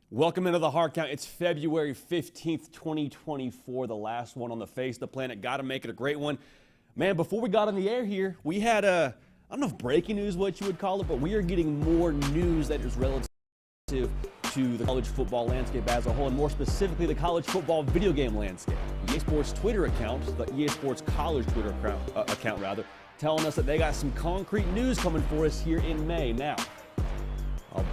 Welcome into the Hard Count. It's February 15th, 2024, the last one on the face of the planet. Got to make it a great one. Man, before we got on the air here, we had I don't know if breaking news, what you would call it, but we are getting more news that is relative to the college football landscape as a whole, and more specifically the college football video game landscape. The EA Sports Twitter account, the EA Sports College Twitter account, telling us that they got some concrete news coming for us here in May. Now,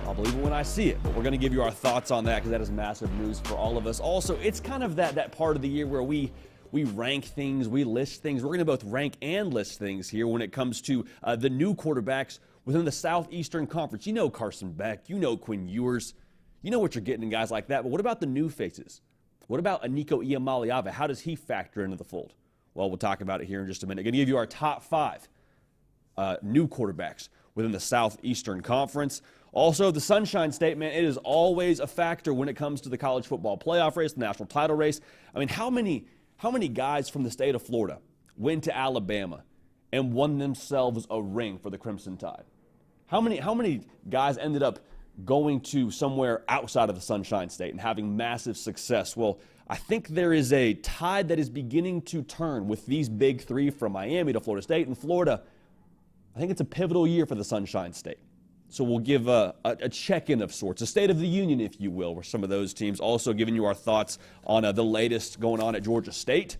I'll believe it when I see it, but we're going to give you our thoughts on that because that is massive news for all of us. Also, it's kind of that part of the year where we rank things, we list things. We're going to both rank and list things here when it comes to the new quarterbacks within the Southeastern Conference. You know Carson Beck, you know Quinn Ewers, you know what you're getting in guys like that, but what about the new faces? What about Aniko Iamaleava? How does he factor into the fold? Well, we'll talk about it here in just a minute. Going to give you our top 5 new quarterbacks within the Southeastern Conference. Also, the Sunshine State, man, it is always a factor when it comes to the college football playoff race, the national title race. I mean, how many guys from the state of Florida went to Alabama and won themselves a ring for the Crimson Tide? How many guys ended up going to somewhere outside of the Sunshine State and having massive success? Well, I think there is a tide that is beginning to turn with these big three from Miami to Florida State and Florida. I think it's a pivotal year for the Sunshine State. So we'll give a check-in of sorts, a state of the union, if you will, where some of those teams. Also giving you our thoughts on the latest going on at Georgia State.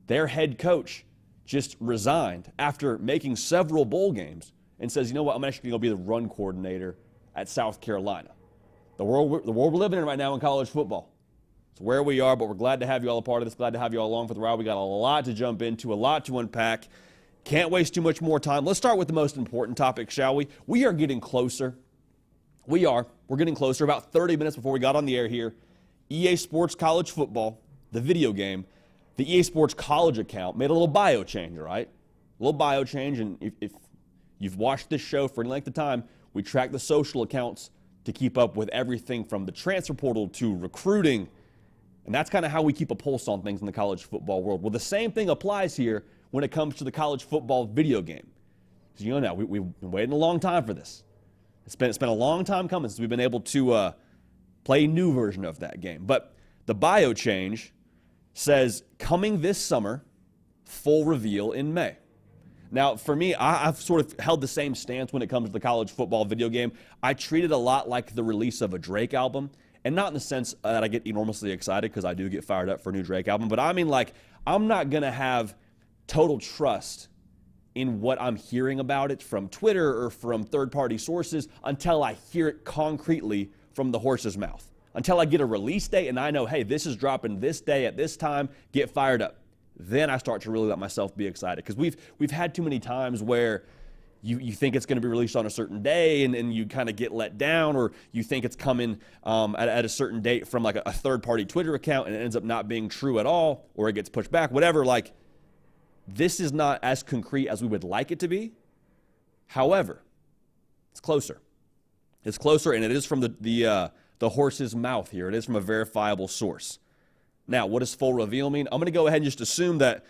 Their head coach just resigned after making several bowl games and says, you know what, I'm actually going to be the run coordinator at South Carolina. The world we're living in right now in college football. It's where we are, but we're glad to have you all a part of this, glad to have you all along for the ride. We got a lot to jump into, a lot to unpack. Can't waste too much more time. Let's start with the most important topic, shall we? We are getting closer. We're getting closer. About 30 minutes before we got on the air here, EA Sports College Football, the video game, the EA Sports College account made a little bio change, right? A little bio change, and if you've watched this show for any length of time, we track the social accounts to keep up with everything from the transfer portal to recruiting, and that's kind of how we keep a pulse on things in the college football world. Well, the same thing applies here when it comes to the college football video game. Because you know now, we've been waiting a long time for this. It's been a long time coming since we've been able to play a new version of that game. But the bio change says, coming this summer, full reveal in May. Now, for me, I've sort of held the same stance when it comes to the college football video game. I treat it a lot like the release of a Drake album. And not in the sense that I get enormously excited, because I do get fired up for a new Drake album. But I mean, like, I'm not going to have total trust in what I'm hearing about it from Twitter or from third-party sources until I hear it concretely from the horse's mouth. Until I get a release date and I know, hey, this is dropping this day at this time, get fired up. Then I start to really let myself be excited. Because we've had too many times where you think it's going to be released on a certain day and you kind of get let down, or you think it's coming at a certain date from like a third-party Twitter account and it ends up not being true at all, or it gets pushed back, whatever. Like, this is not as concrete as we would like it to be. However, it's closer. It's closer, and it is from the horse's mouth here. It is from a verifiable source. Now, what does full reveal mean? I'm going to go ahead and just assume that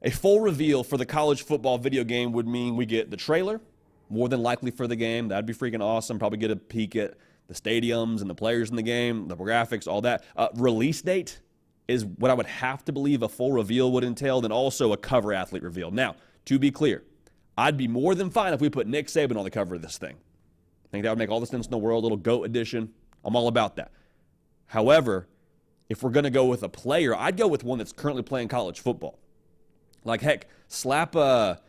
a full reveal for the college football video game would mean we get the trailer, more than likely for the game. That'd be freaking awesome. Probably get a peek at the stadiums and the players in the game, the graphics, all that. Release date is what I would have to believe a full reveal would entail, then also a cover athlete reveal. Now, to be clear, I'd be more than fine if we put Nick Saban on the cover of this thing. I think that would make all the sense in the world, a little GOAT edition. I'm all about that. However, if we're going to go with a player, I'd go with one that's currently playing college football. Like, heck, slap Carson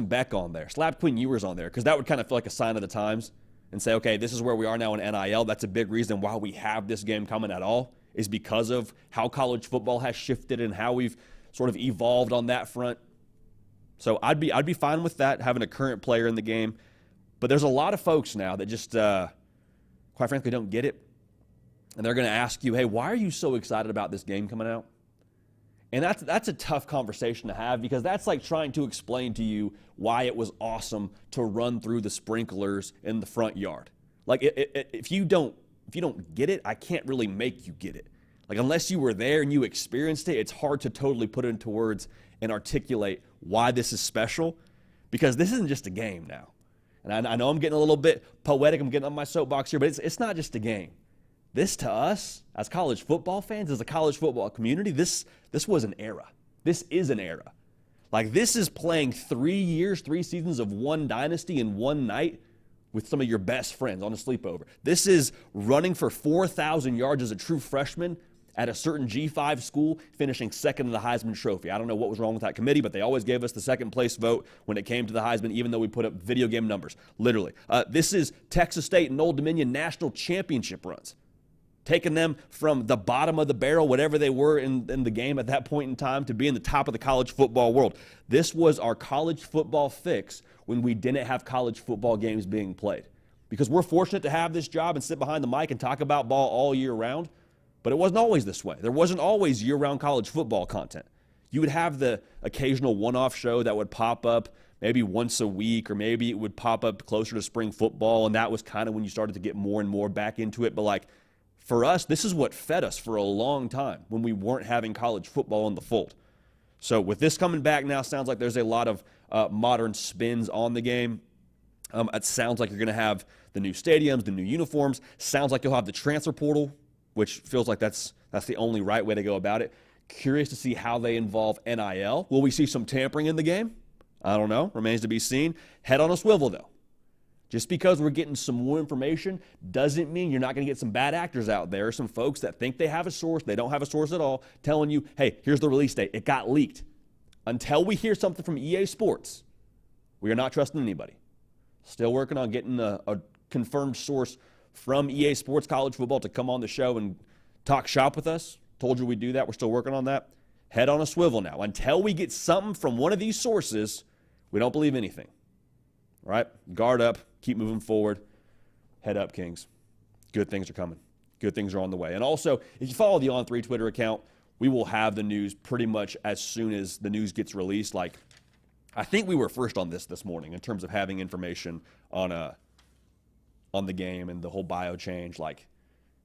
Beck on there. Slap Quinn Ewers on there, because that would kind of feel like a sign of the times and say, okay, this is where we are now in NIL. That's a big reason why we have this game coming at all, is because of how college football has shifted and how we've sort of evolved on that front. So I'd be fine with that, having a current player in the game. But there's a lot of folks now that just, quite frankly, don't get it. And they're going to ask you, hey, why are you so excited about this game coming out? And that's a tough conversation to have, because that's like trying to explain to you why it was awesome to run through the sprinklers in the front yard. Like, if you don't get it, I can't really make you get it. Like, unless you were there and you experienced it, it's hard to totally put it into words and articulate why this is special, because this isn't just a game now. And I know I'm getting a little bit poetic, I'm getting on my soapbox here, but it's not just a game. this to us as college football fans, as a college football community, this was an era. This is an era. Like, this is playing 3 years, 3 seasons of one dynasty in one night with some of your best friends on a sleepover. This is running for 4,000 yards as a true freshman at a certain G5 school, finishing second in the Heisman Trophy. I don't know what was wrong with that committee, but they always gave us the second place vote when it came to the Heisman, even though we put up video game numbers, literally. This is Texas State and Old Dominion national championship runs, taking them from the bottom of the barrel, whatever they were in the game at that point in time, to be in the top of the college football world. This was our college football fix when we didn't have college football games being played. Because we're fortunate to have this job and sit behind the mic and talk about ball all year round, but it wasn't always this way. There wasn't always year-round college football content. You would have the occasional one-off show that would pop up maybe once a week, or maybe it would pop up closer to spring football, and that was kind of when you started to get more and more back into it. But like, for us, this is what fed us for a long time when we weren't having college football in the fold. So with this coming back now, sounds like there's a lot of modern spins on the game. It sounds like you're going to have the new stadiums, the new uniforms. Sounds like you'll have the transfer portal, which feels like that's the only right way to go about it. Curious to see how they involve NIL. Will we see some tampering in the game? I don't know. Remains to be seen. Head on a swivel, though. Just because we're getting some more information doesn't mean you're not going to get some bad actors out there, some folks that think they have a source, they don't have a source at all, telling you, hey, here's the release date. It got leaked. Until we hear something from EA Sports, we are not trusting anybody. Still working on getting a confirmed source from EA Sports College Football to come on the show and talk shop with us. Told you we'd do that. We're still working on that. Head on a swivel now. Until we get something from one of these sources, we don't believe anything. All right? Guard up. Keep moving forward. Head up, Kings. Good things are coming. Good things are on the way. And also, if you follow the On3 Twitter account, we will have the news pretty much as soon as the news gets released. Like, I think we were first on this morning in terms of having information on the game and the whole bio change. Like,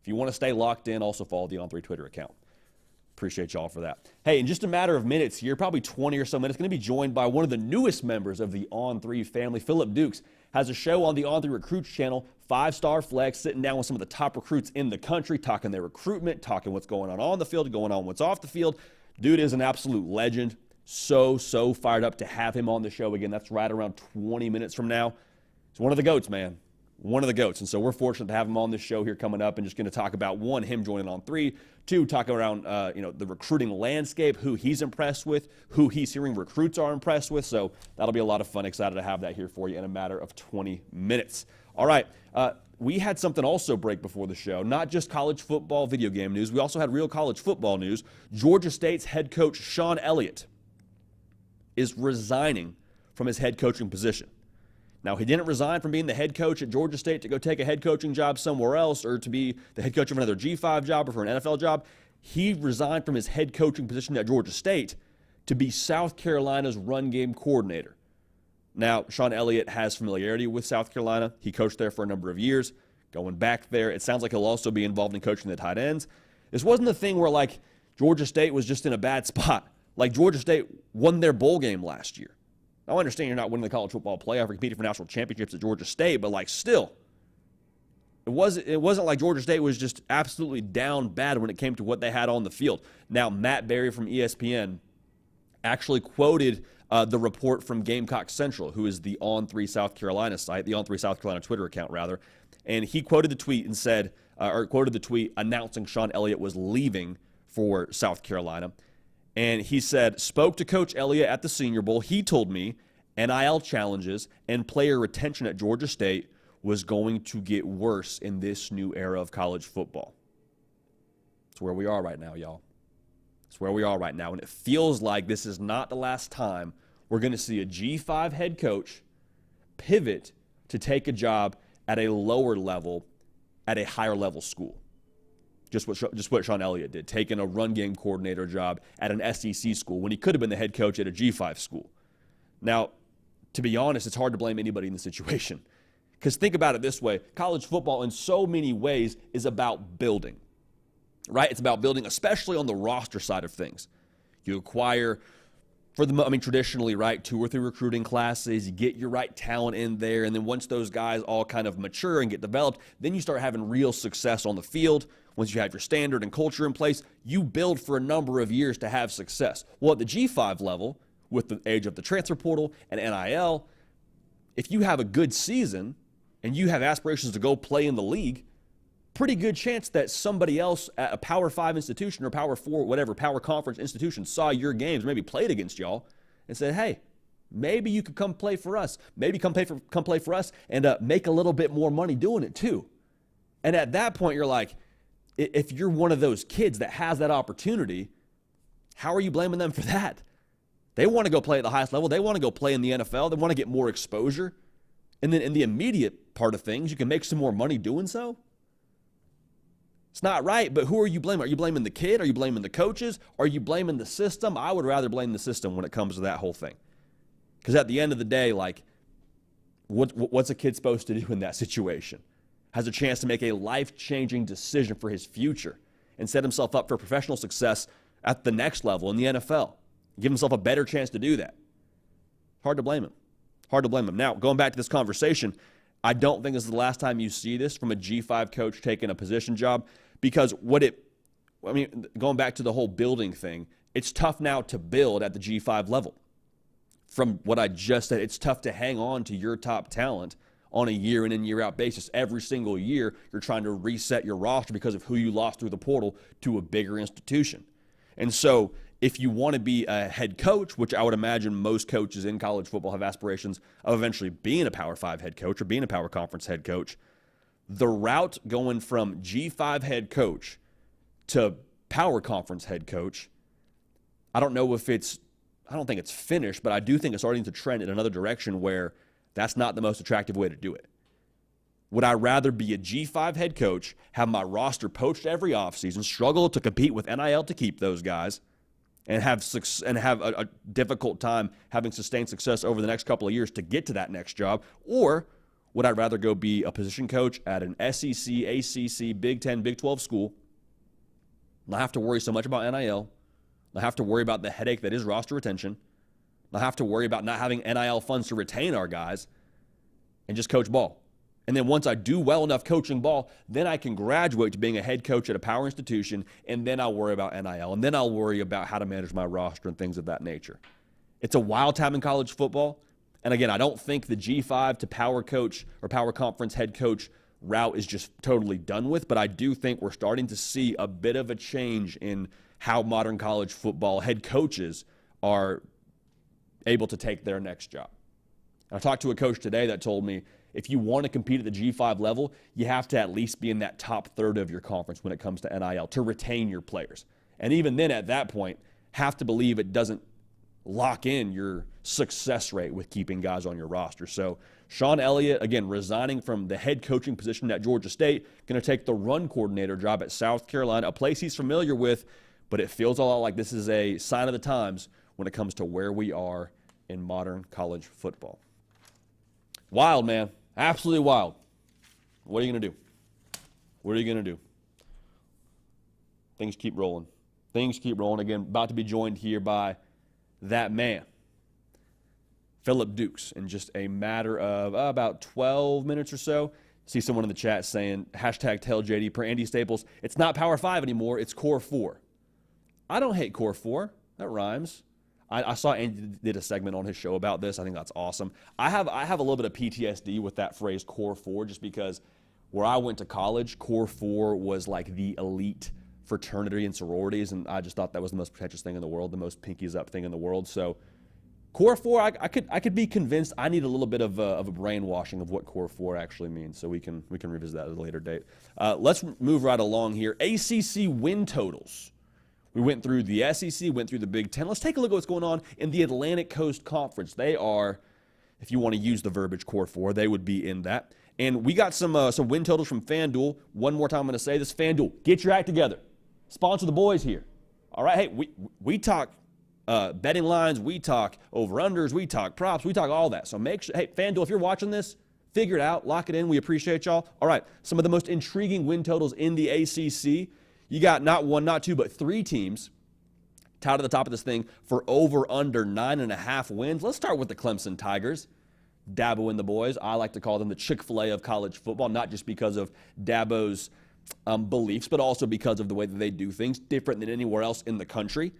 if you want to stay locked in, also follow the On3 Twitter account. Appreciate y'all for that. Hey, in just a matter of minutes here, probably 20 or so minutes, going to be joined by one of the newest members of the On3 family. Phillip Dukes has a show on the On3 Recruits channel, 5-Star Flex, sitting down with some of the top recruits in the country, talking their recruitment, talking what's going on the field, going on what's off the field. Dude is an absolute legend. So fired up to have him on the show again. That's right around 20 minutes from now. He's one of the GOATs, man. One of the GOATs. And so we're fortunate to have him on this show here coming up, and just going to talk about, one, him joining On3, two, talking around the recruiting landscape, who he's impressed with, who he's hearing recruits are impressed with. So that'll be a lot of fun. Excited to have that here for you in a matter of 20 minutes. All right. We had something also break before the show, not just college football video game news. We also had real college football news. Georgia State's head coach, Sean Elliott, is resigning from his head coaching position. Now, he didn't resign from being the head coach at Georgia State to go take a head coaching job somewhere else, or to be the head coach of another G5 job or for an NFL job. He resigned from his head coaching position at Georgia State to be South Carolina's run game coordinator. Now, Sean Elliott has familiarity with South Carolina. He coached there for a number of years. Going back there, it sounds like he'll also be involved in coaching the tight ends. This wasn't the thing where, like, Georgia State was just in a bad spot. Like, Georgia State won their bowl game last year. Now, I understand you're not winning the college football playoff or competing for national championships at Georgia State, but, like, still, it wasn't like Georgia State was just absolutely down bad when it came to what they had on the field. Now, Matt Berry from ESPN actually quoted the report from Gamecock Central, who is the On3 South Carolina site, the On3 South Carolina Twitter account, rather, and he quoted the tweet and said, quoted the tweet announcing Sean Elliott was leaving for South Carolina. And he said, spoke to Coach Elliott at the Senior Bowl. He told me NIL challenges and player retention at Georgia State was going to get worse in this new era of college football. It's where we are right now, y'all. It's where we are right now. And it feels like this is not the last time we're going to see a G5 head coach pivot to take a job at a lower level, at a higher level school. Just what Sean Elliott did, taking a run game coordinator job at an SEC school when he could have been the head coach at a G5 school. Now, to be honest, it's hard to blame anybody in the situation. Because think about it this way, college football in so many ways is about building, right? It's about building, especially on the roster side of things. You acquire traditionally, right, 2 or 3 recruiting classes, you get your right talent in there, and then once those guys all kind of mature and get developed, then you start having real success on the field. Once you have your standard and culture in place, you build for a number of years to have success. Well, at the G5 level, with the age of the transfer portal and NIL, if you have a good season and you have aspirations to go play in the league, pretty good chance that somebody else at a Power 5 institution or Power 4, whatever, Power Conference institution saw your games, maybe played against y'all, and said, hey, maybe you could come play for us. Maybe come play for us and make a little bit more money doing it too. And at that point, you're like, if you're one of those kids that has that opportunity, how are you blaming them for that? They want to go play at the highest level. They want to go play in the NFL. They want to get more exposure. And then in the immediate part of things, you can make some more money doing so. It's not right, but who are you blaming? Are you blaming the kid? Are you blaming the coaches? Are you blaming the system? I would rather blame the system when it comes to that whole thing. Because at the end of the day, like, what's a kid supposed to do in that situation? Has a chance to make a life-changing decision for his future and set himself up for professional success at the next level in the NFL. Give himself a better chance to do that. Hard to blame him. Hard to blame him. Now, going back to this conversation, I don't think this is the last time you see this from a G5 coach taking a position job, because going back to the whole building thing, it's tough now to build at the G5 level. From what I just said, it's tough to hang on to your top talent on a year in and year out basis. Every single year, you're trying to reset your roster because of who you lost through the portal to a bigger institution. And so if you want to be a head coach, which I would imagine most coaches in college football have aspirations of eventually being a Power 5 head coach or being a Power Conference head coach, the route going from G5 head coach to Power Conference head coach, I don't think it's finished, but I do think it's starting to trend in another direction where that's not the most attractive way to do it. Would I rather be a G5 head coach, have my roster poached every offseason, struggle to compete with NIL to keep those guys, and have a difficult time having sustained success over the next couple of years to get to that next job? Or would I rather go be a position coach at an SEC, ACC, Big 10, Big 12 school, not have to worry so much about NIL, not have to worry about the headache that is roster retention, not have to worry about not having NIL funds to retain our guys, and just coach ball? And then once I do well enough coaching ball, then I can graduate to being a head coach at a power institution, and then I'll worry about NIL, and then I'll worry about how to manage my roster and things of that nature. It's a wild time in college football. And again, I don't think the G5 to power coach or power conference head coach route is just totally done with, but I do think we're starting to see a bit of a change in how modern college football head coaches are able to take their next job. I talked to a coach today that told me if you want to compete at the G5 level, you have to at least be in that top third of your conference when it comes to NIL to retain your players. And even then, at that point, have to believe it doesn't lock in your success rate with keeping guys on your roster. So Sean Elliott, again, resigning from the head coaching position at Georgia State, going to take the run coordinator job at South Carolina, a place he's familiar with, but it feels a lot like this is a sign of the times when it comes to where we are in modern college football. Wild, man. Absolutely wild. What are you going to do? What are you going to do? Things keep rolling. Things keep rolling. Again, about to be joined here by that man, Phillip Dukes, in just a matter of about 12 minutes or so. See someone in the chat saying, hashtag tell JD per Andy Staples, it's not Power 5 anymore, it's Core 4. I don't hate Core 4. That rhymes. I saw Andy did a segment on his show about this. I think that's awesome. I have a little bit of PTSD with that phrase Core 4 just because where I went to college, Core 4 was like the elite fraternity and sororities, and I just thought that was the most pretentious thing in the world, the most pinkies up thing in the world. So Core 4, I could be convinced. I need a little bit of a brainwashing of what Core 4 actually means, so we can revisit that at a later date. Let's move right along here. ACC win totals. We went through the SEC, went through the Big Ten. Let's take a look at what's going on in the Atlantic Coast Conference. They are, if you want to use the verbiage Core 4, they would be in that. And we got some win totals from FanDuel. One more time I'm going to say this. FanDuel, get your act together. Sponsor the boys here. All right, hey, we talk betting lines, we talk over-unders, we talk props, we talk all that. So make sure, hey, FanDuel, if you're watching this, figure it out, lock it in. We appreciate y'all. All right, some of the most intriguing win totals in the ACC. You got not one, not two, but three teams tied at the top of this thing for over under 9.5 wins. Let's start with the Clemson Tigers. Dabo and the boys. I like to call them the Chick-fil-A of college football, not just because of Dabo's beliefs, but also because of the way that they do things different than anywhere else in the country.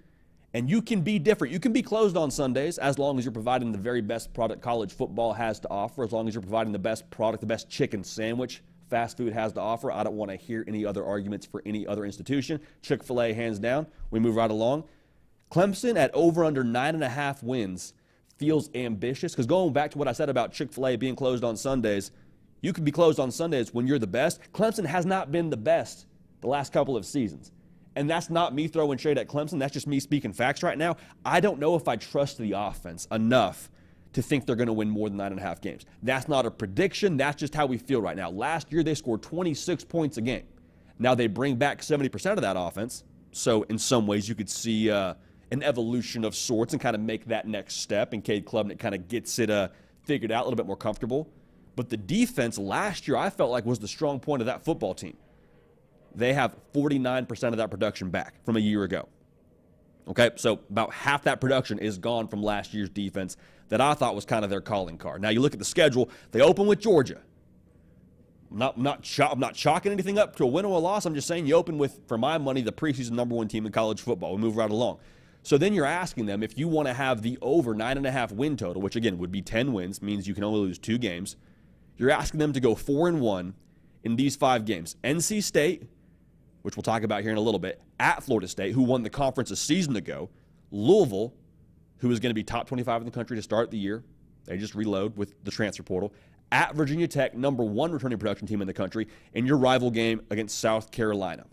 And you can be different. You can be closed on Sundays as long as you're providing the very best product college football has to offer, as long as you're providing the best product, the best chicken sandwich fast food has to offer. I don't want to hear any other arguments for any other institution. Chick-fil-A, hands down. We move right along. Clemson at over under 9.5 wins feels ambitious, because going back to what I said about Chick-fil-A being closed on Sundays, you can be closed on Sundays when you're the best. Clemson has not been the best the last couple of seasons. And that's not me throwing shade at Clemson. That's just me speaking facts right now. I don't know if I trust the offense enough to think they're going to win more than 9.5 games. That's not a prediction. That's just how we feel right now. Last year, they scored 26 points a game. Now they bring back 70% of that offense. So in some ways, you could see an evolution of sorts and kind of make that next step. And Cade Klubnik kind of gets it figured out a little bit more comfortable. But the defense last year, I felt like, was the strong point of that football team. They have 49% of that production back from a year ago. Okay, so about half that production is gone from last year's defense that I thought was kind of their calling card. Now you look at the schedule, they open with Georgia. I'm not chalking anything up to a win or a loss. I'm just saying you open with, for my money, the preseason #1 team in college football. We move right along. So then you're asking them, if you want to have the over 9.5 win total, which again would be 10 wins, means you can only lose 2 games, you're asking them to go 4-1 in these 5 games. NC State, which we'll talk about here in a little bit, at Florida State, who won the conference a season ago, Louisville, who is going to be top 25 in the country to start the year. They just reload with the transfer portal. At Virginia Tech, #1 returning production team in the country, and your rival game against South Carolina.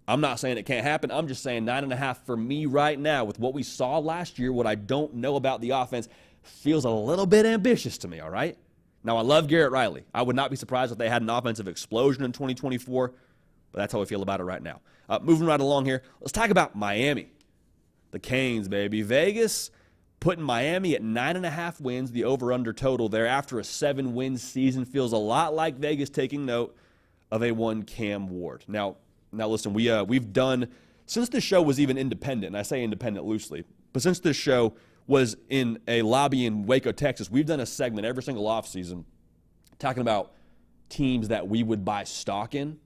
I'm not saying it can't happen. I'm just saying 9.5 for me right now with what we saw last year, what I don't know about the offense, feels a little bit ambitious to me, all right? Now, I love Garrett Riley. I would not be surprised if they had an offensive explosion in 2024, but that's how I feel about it right now. Moving right along here, let's talk about Miami. The Canes, baby. Vegas putting Miami at 9.5 wins, the over-under total there after a 7-win season. Feels a lot like Vegas taking note of a one Cam Ward. Now listen, we've done, since this show was even independent, and I say independent loosely, but since this show was in a lobby in Waco, Texas, we've done a segment every single offseason talking about teams that we would buy stock in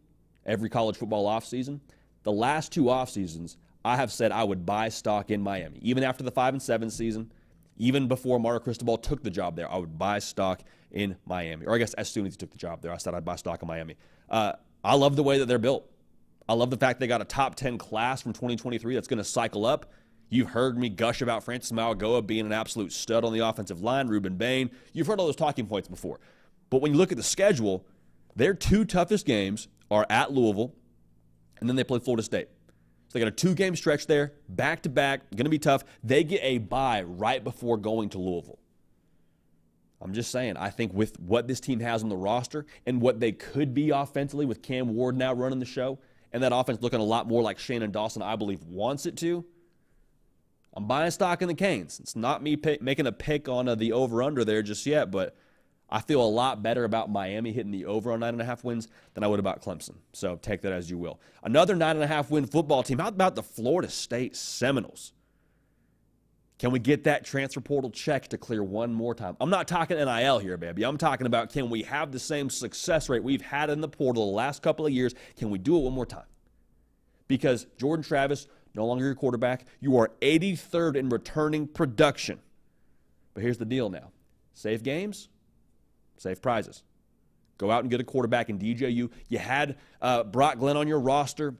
every college football offseason. The last 2 offseasons, I have said I would buy stock in Miami. Even after the 5-7 season, even before Mario Cristobal took the job there, I would buy stock in Miami. Or I guess as soon as he took the job there, I said I'd buy stock in Miami. I love the way that they're built. I love the fact they got a top 10 class from 2023 that's going to cycle up. You've heard me gush about Francis Mauigoa being an absolute stud on the offensive line, Ruben Bain. You've heard all those talking points before. But when you look at the schedule, their 2 toughest games are at Louisville, and then they play Florida State. So they got a 2-game stretch there, back-to-back, going to be tough. They get a bye right before going to Louisville. I'm just saying, I think with what this team has on the roster and what they could be offensively with Cam Ward now running the show, and that offense looking a lot more like Shannon Dawson, I believe, wants it to, I'm buying stock in the Canes. It's not me making a pick on the over-under there just yet, but I feel a lot better about Miami hitting the over on 9.5 wins than I would about Clemson. So take that as you will. Another 9.5 win football team. How about the Florida State Seminoles? Can we get that transfer portal check to clear one more time? I'm not talking NIL here, baby. I'm talking about, can we have the same success rate we've had in the portal the last couple of years? Can we do it one more time? Because Jordan Travis, no longer your quarterback. You are 83rd in returning production. But here's the deal now. Safe games, safe prizes. Go out and get a quarterback in DJU. You had Brock Glenn on your roster.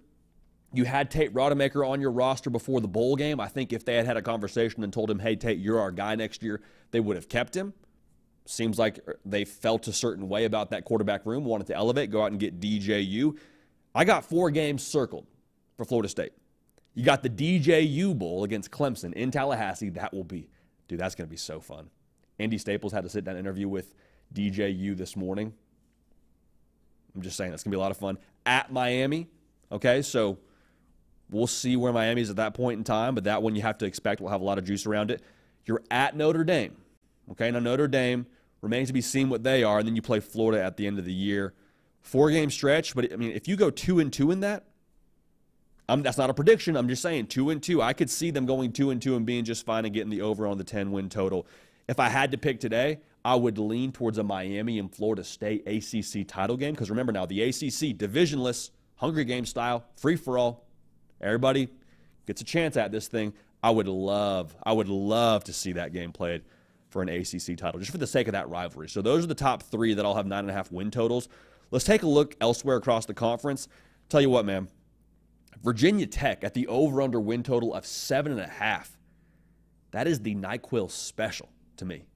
You had Tate Rodemaker on your roster before the bowl game. I think if they had had a conversation and told him, hey, Tate, you're our guy next year, they would have kept him. Seems like they felt a certain way about that quarterback room, wanted to elevate, go out and get DJU. I got 4 games circled for Florida State. You got the DJU Bowl against Clemson in Tallahassee. That will be, dude, that's going to be so fun. Andy Staples had a sit-down interview with DJU this morning. I'm just saying, that's going to be a lot of fun. At Miami, okay, so we'll see where Miami is at that point in time, but that one you have to expect will have a lot of juice around it. You're at Notre Dame, okay? Now, Notre Dame remains to be seen what they are, and then you play Florida at the end of the year. 4-game stretch, but, I mean, if you go 2-2 in that, That's not a prediction. I'm just saying 2-2. I could see them going 2-2 and being just fine and getting the over on the 10-win total. If I had to pick today, I would lean towards a Miami and Florida State ACC title game. Because remember now, the ACC, divisionless, Hungry Game style, free-for-all. Everybody gets a chance at this thing. I would love to see that game played for an ACC title, just for the sake of that rivalry. So those are the top three that all have 9.5 win totals. Let's take a look elsewhere across the conference. Tell you what, man, Virginia Tech at the over-under win total of 7.5. That is the NyQuil special to me.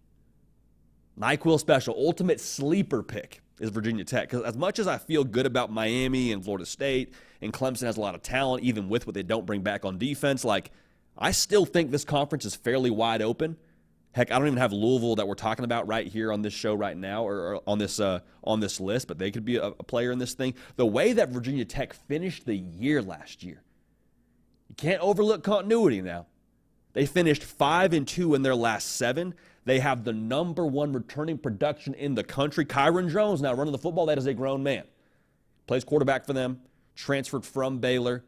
NyQuil special, ultimate sleeper pick is Virginia Tech. Because as much as I feel good about Miami and Florida State, and Clemson has a lot of talent, even with what they don't bring back on defense, like, I still think this conference is fairly wide open. Heck, I don't even have Louisville that we're talking about right here on this show right now or on this list, but they could be a player in this thing. The way that Virginia Tech finished the year last year, you can't overlook continuity now. They finished 5-2 in their last 7. They have the number 1 returning production in the country. Kyron Jones now running the football. That is a grown man. Plays quarterback for them, transferred from Baylor,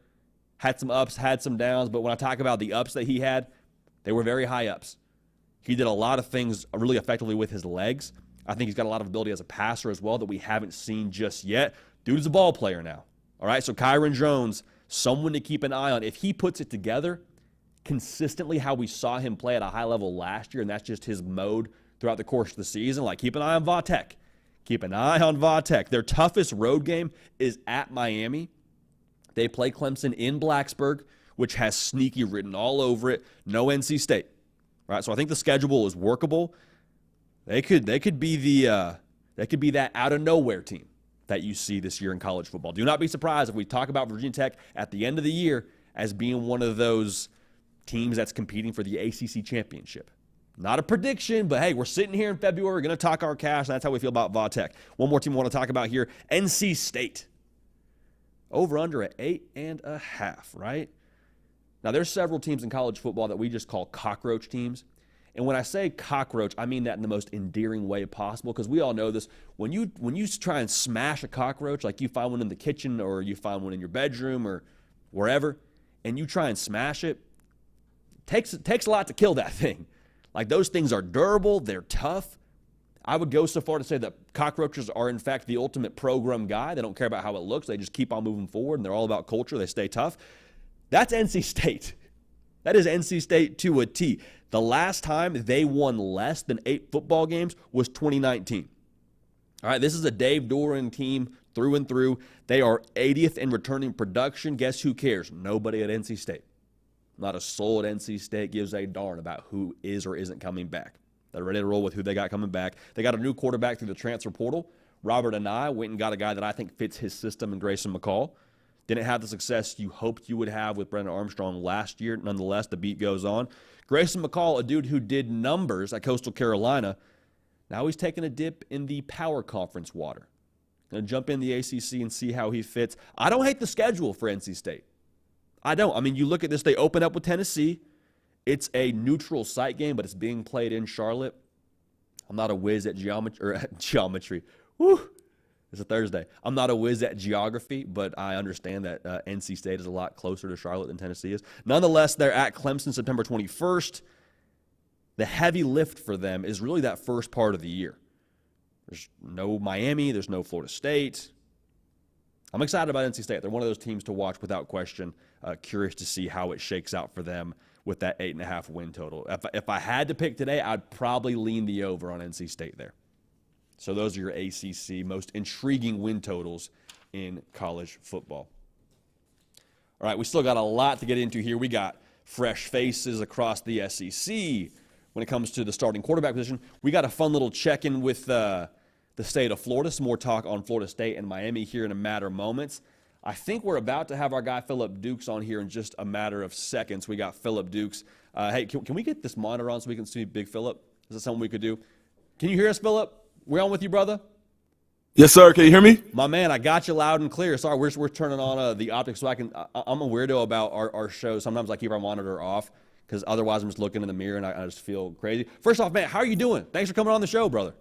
had some ups, had some downs, but when I talk about the ups that he had, they were very high ups. He did a lot of things really effectively with his legs. I think he's got a lot of ability as a passer as well that we haven't seen just yet. Dude's a ball player now. All right, so Kyron Jones, someone to keep an eye on. If he puts it together consistently how we saw him play at a high level last year, and that's just his mode throughout the course of the season, like keep an eye on Va-Tech. Keep an eye on Va-Tech. Their toughest road game is at Miami. They play Clemson in Blacksburg, which has sneaky written all over it. No NC State. All right, so I think the schedule is workable. They could be that out of nowhere team that you see this year in college football. Do not be surprised if we talk about Virginia Tech at the end of the year as being one of those teams that's competing for the ACC championship. Not a prediction, but hey, we're sitting here in February. We're going to talk our cash, and that's how we feel about Va-Tech. One more team I want to talk about here, NC State. Over under at 8.5, right? Now, there's several teams in college football that we just call cockroach teams. And when I say cockroach, I mean that in the most endearing way possible, because we all know this. When you try and smash a cockroach, like you find one in the kitchen or you find one in your bedroom or wherever, and you try and smash it, it takes a lot to kill that thing. Like, those things are durable, they're tough. I would go so far to say that cockroaches are, in fact, the ultimate program guy. They don't care about how it looks. They just keep on moving forward, and they're all about culture. They stay tough. That's NC State. That is NC State to a T. The last time they won less than 8 football games was 2019. All right, this is a Dave Doeren team through and through. They are 80th in returning production. Guess who cares? Nobody at NC State. Not a soul at NC State gives a darn about who is or isn't coming back. They're ready to roll with who they got coming back. They got a new quarterback through the transfer portal. Robert Anae went and got a guy that I think fits his system in Grayson McCall. Didn't have the success you hoped you would have with Brendan Armstrong last year. Nonetheless, the beat goes on. Grayson McCall, a dude who did numbers at Coastal Carolina, now he's taking a dip in the Power Conference water. Going to jump in the ACC and see how he fits. I don't hate the schedule for NC State. I don't. I mean, you look at this, they open up with Tennessee. It's a neutral site game, but it's being played in Charlotte. I'm not a whiz at geometry. Woo! It's a Thursday. I'm not a whiz at geography, but I understand that NC State is a lot closer to Charlotte than Tennessee is. Nonetheless, they're at Clemson September 21st. The heavy lift for them is really that first part of the year. There's no Miami. There's no Florida State. I'm excited about NC State. They're one of those teams to watch without question. Curious to see how it shakes out for them with that 8.5 win total. If I had to pick today, I'd probably lean the over on NC State there. So those are your ACC most intriguing win totals in college football. All right, we still got a lot to get into here. We got fresh faces across the SEC. When it comes to the starting quarterback position, we got a fun little check-in with the state of Florida. Some more talk on Florida State and Miami here in a matter of moments. I think we're about to have our guy Phillip Dukes on here in just a matter of seconds. We got Phillip Dukes. Hey, can we get this monitor on so we can see Big Phillip? Is that something we could do? Can you hear us, Phillip? We're on with you, brother? Yes, sir. Can you hear me? My man, I got you loud and clear. Sorry, we're turning on the optics so I can. I'm a weirdo about our show. Sometimes I keep our monitor off because otherwise I'm just looking in the mirror and I just feel crazy. First off, man, how are you doing? Thanks for coming on the show, brother.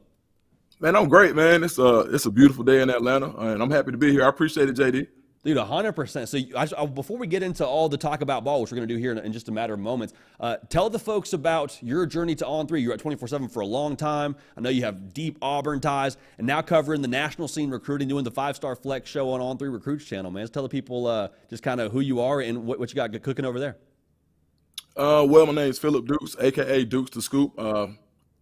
Man, I'm great, man. It's a beautiful day in Atlanta, and I'm happy to be here. I appreciate it, JD. Dude, 100%. So before we get into all the talk about ball, which we're going to do here in just a matter of moments, tell the folks about your journey to On3. You're at 24/7 for a long time. I know you have deep Auburn ties, and now covering the national scene recruiting, doing the 5-Star Flex show on On3 Recruits channel, man. Just tell the people just kind of who you are and what you got cooking over there. Well, my name is Phillip Dukes, a.k.a. Dukes the Scoop.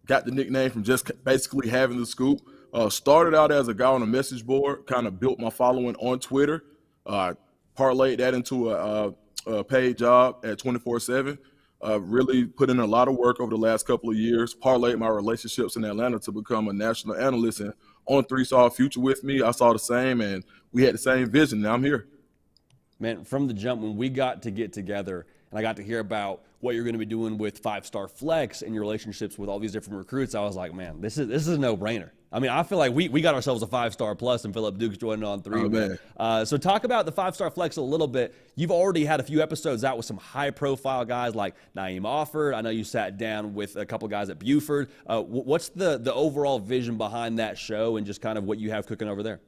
Got the nickname from just basically having the scoop. Started out as a guy on a message board, kind of built my following on Twitter. Parlayed that into a paid job at 24/7. Really put in a lot of work over the last couple of years. Parlayed my relationships in Atlanta to become a national analyst. And On3 saw a future with me. I saw the same, and we had the same vision. Now I'm here. Man, from the jump, when we got to get together and I got to hear about what you're going to be doing with 5-Star Flex and your relationships with all these different recruits, I was like, man, this is a no-brainer. I mean, I feel like we got ourselves a 5-star plus and Phillip Dukes joining On3. Oh, man. So talk about the 5-Star Flex a little bit. You've already had a few episodes out with some high-profile guys like Naeem Offord. I know you sat down with a couple guys at Buford. What's the overall vision behind that show and just kind of what you have cooking over there?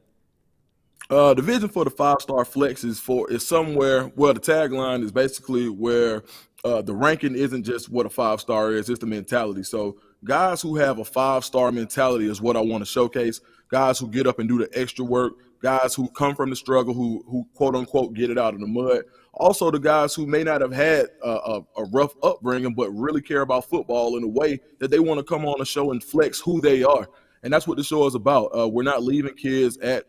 The vision for the 5-Star Flex is somewhere where the tagline is basically where the ranking isn't just what a 5-star is, it's the mentality. So guys who have a 5-star mentality is what I want to showcase. Guys who get up and do the extra work, guys who come from the struggle, who quote unquote get it out of the mud. Also the guys who may not have had a rough upbringing but really care about football in a way that they want to come on the show and flex who they are. And that's what the show is about. We're not leaving kids at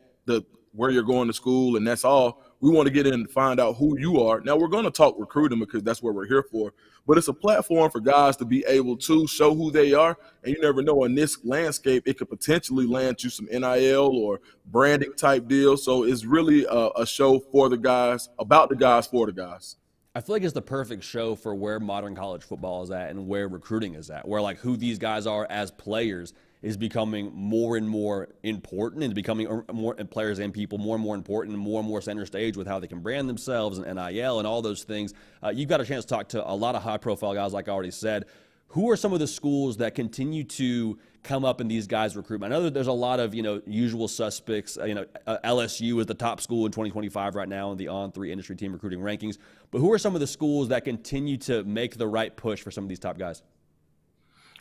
where you're going to school and that's all. We want to get in and find out who you are. Now, we're going to talk recruiting because that's what we're here for. But it's a platform for guys to be able to show who they are. And you never know, in this landscape, it could potentially land you some NIL or branding type deals. So it's really a show for the guys, about the guys, for the guys. I feel like it's the perfect show for where modern college football is at and where recruiting is at, where like who these guys are as players is becoming more and more important and becoming more players and people more and more important and more center stage with how they can brand themselves and NIL and all those things. You've got a chance to talk to a lot of high-profile guys, like I already said. Who are some of the schools that continue to come up in these guys' recruitment? I know that there's a lot of, usual suspects. LSU is the top school in 2025 right now in the On3 industry team recruiting rankings. But who are some of the schools that continue to make the right push for some of these top guys?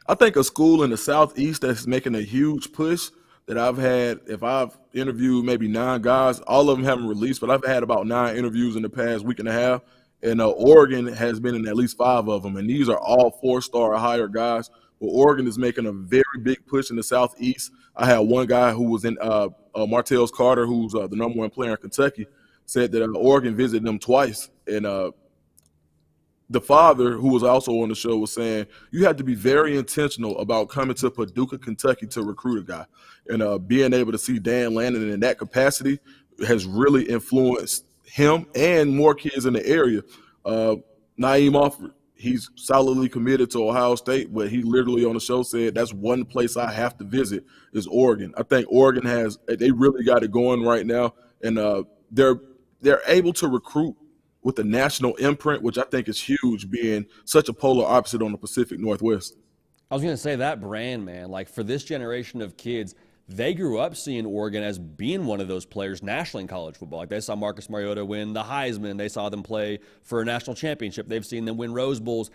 I think a school in the Southeast that's making a huge push that I've had, if I've interviewed maybe 9 guys, all of them haven't released, but I've had about 9 interviews in the past week and a half. And Oregon has been in at least 5 of them. And these are all 4-star or higher guys. But Oregon is making a very big push in the Southeast. I had one guy who was in Martellus Carter, who's the #1 player in Kentucky, said that Oregon visited them twice. And the father, who was also on the show, was saying you have to be very intentional about coming to Paducah, Kentucky to recruit a guy. And being able to see Dan Lannon in that capacity has really influenced him and more kids in the area. Naeem Offord, he's solidly committed to Ohio State, but he literally on the show said that's one place I have to visit is Oregon. I think Oregon they really got it going right now, and they're able to recruit with a national imprint, which I think is huge, being such a polar opposite on the Pacific Northwest. I was going to say that brand, man, like for this generation of kids, they grew up seeing Oregon as being one of those players nationally in college football. Like they saw Marcus Mariota win the Heisman. They saw them play for a national championship. They've seen them win Rose Bowls.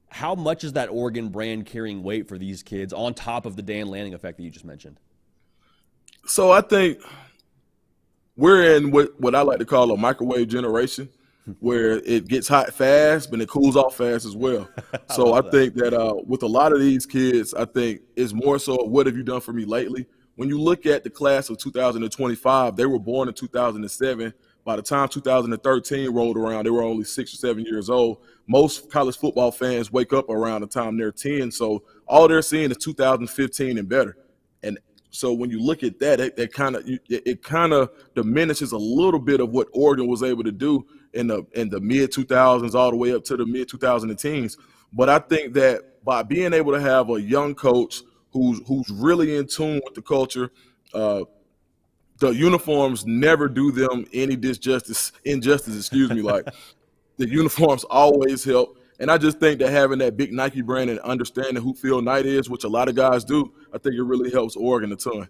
How much is that Oregon brand carrying weight for these kids on top of the Dan Lanning effect that you just mentioned? So I think we're in what I like to call a microwave generation, where it gets hot fast, but it cools off fast as well. So I think that with a lot of these kids, I think it's more so what have you done for me lately? When you look at the class of 2025, they were born in 2007. By the time 2013 rolled around, they were only 6 or 7 years old. Most college football fans wake up around the time they're 10, so all they're seeing is 2015 and better. And so when you look at that, it kind of diminishes a little bit of what Oregon was able to do in the mid 2000s all the way up to the mid 2010s. But I think that by being able to have a young coach who's really in tune with the culture, the uniforms never do them any injustice. Like the uniforms always help. And I just think that having that big Nike brand and understanding who Phil Knight is, which a lot of guys do, I think it really helps Oregon a ton.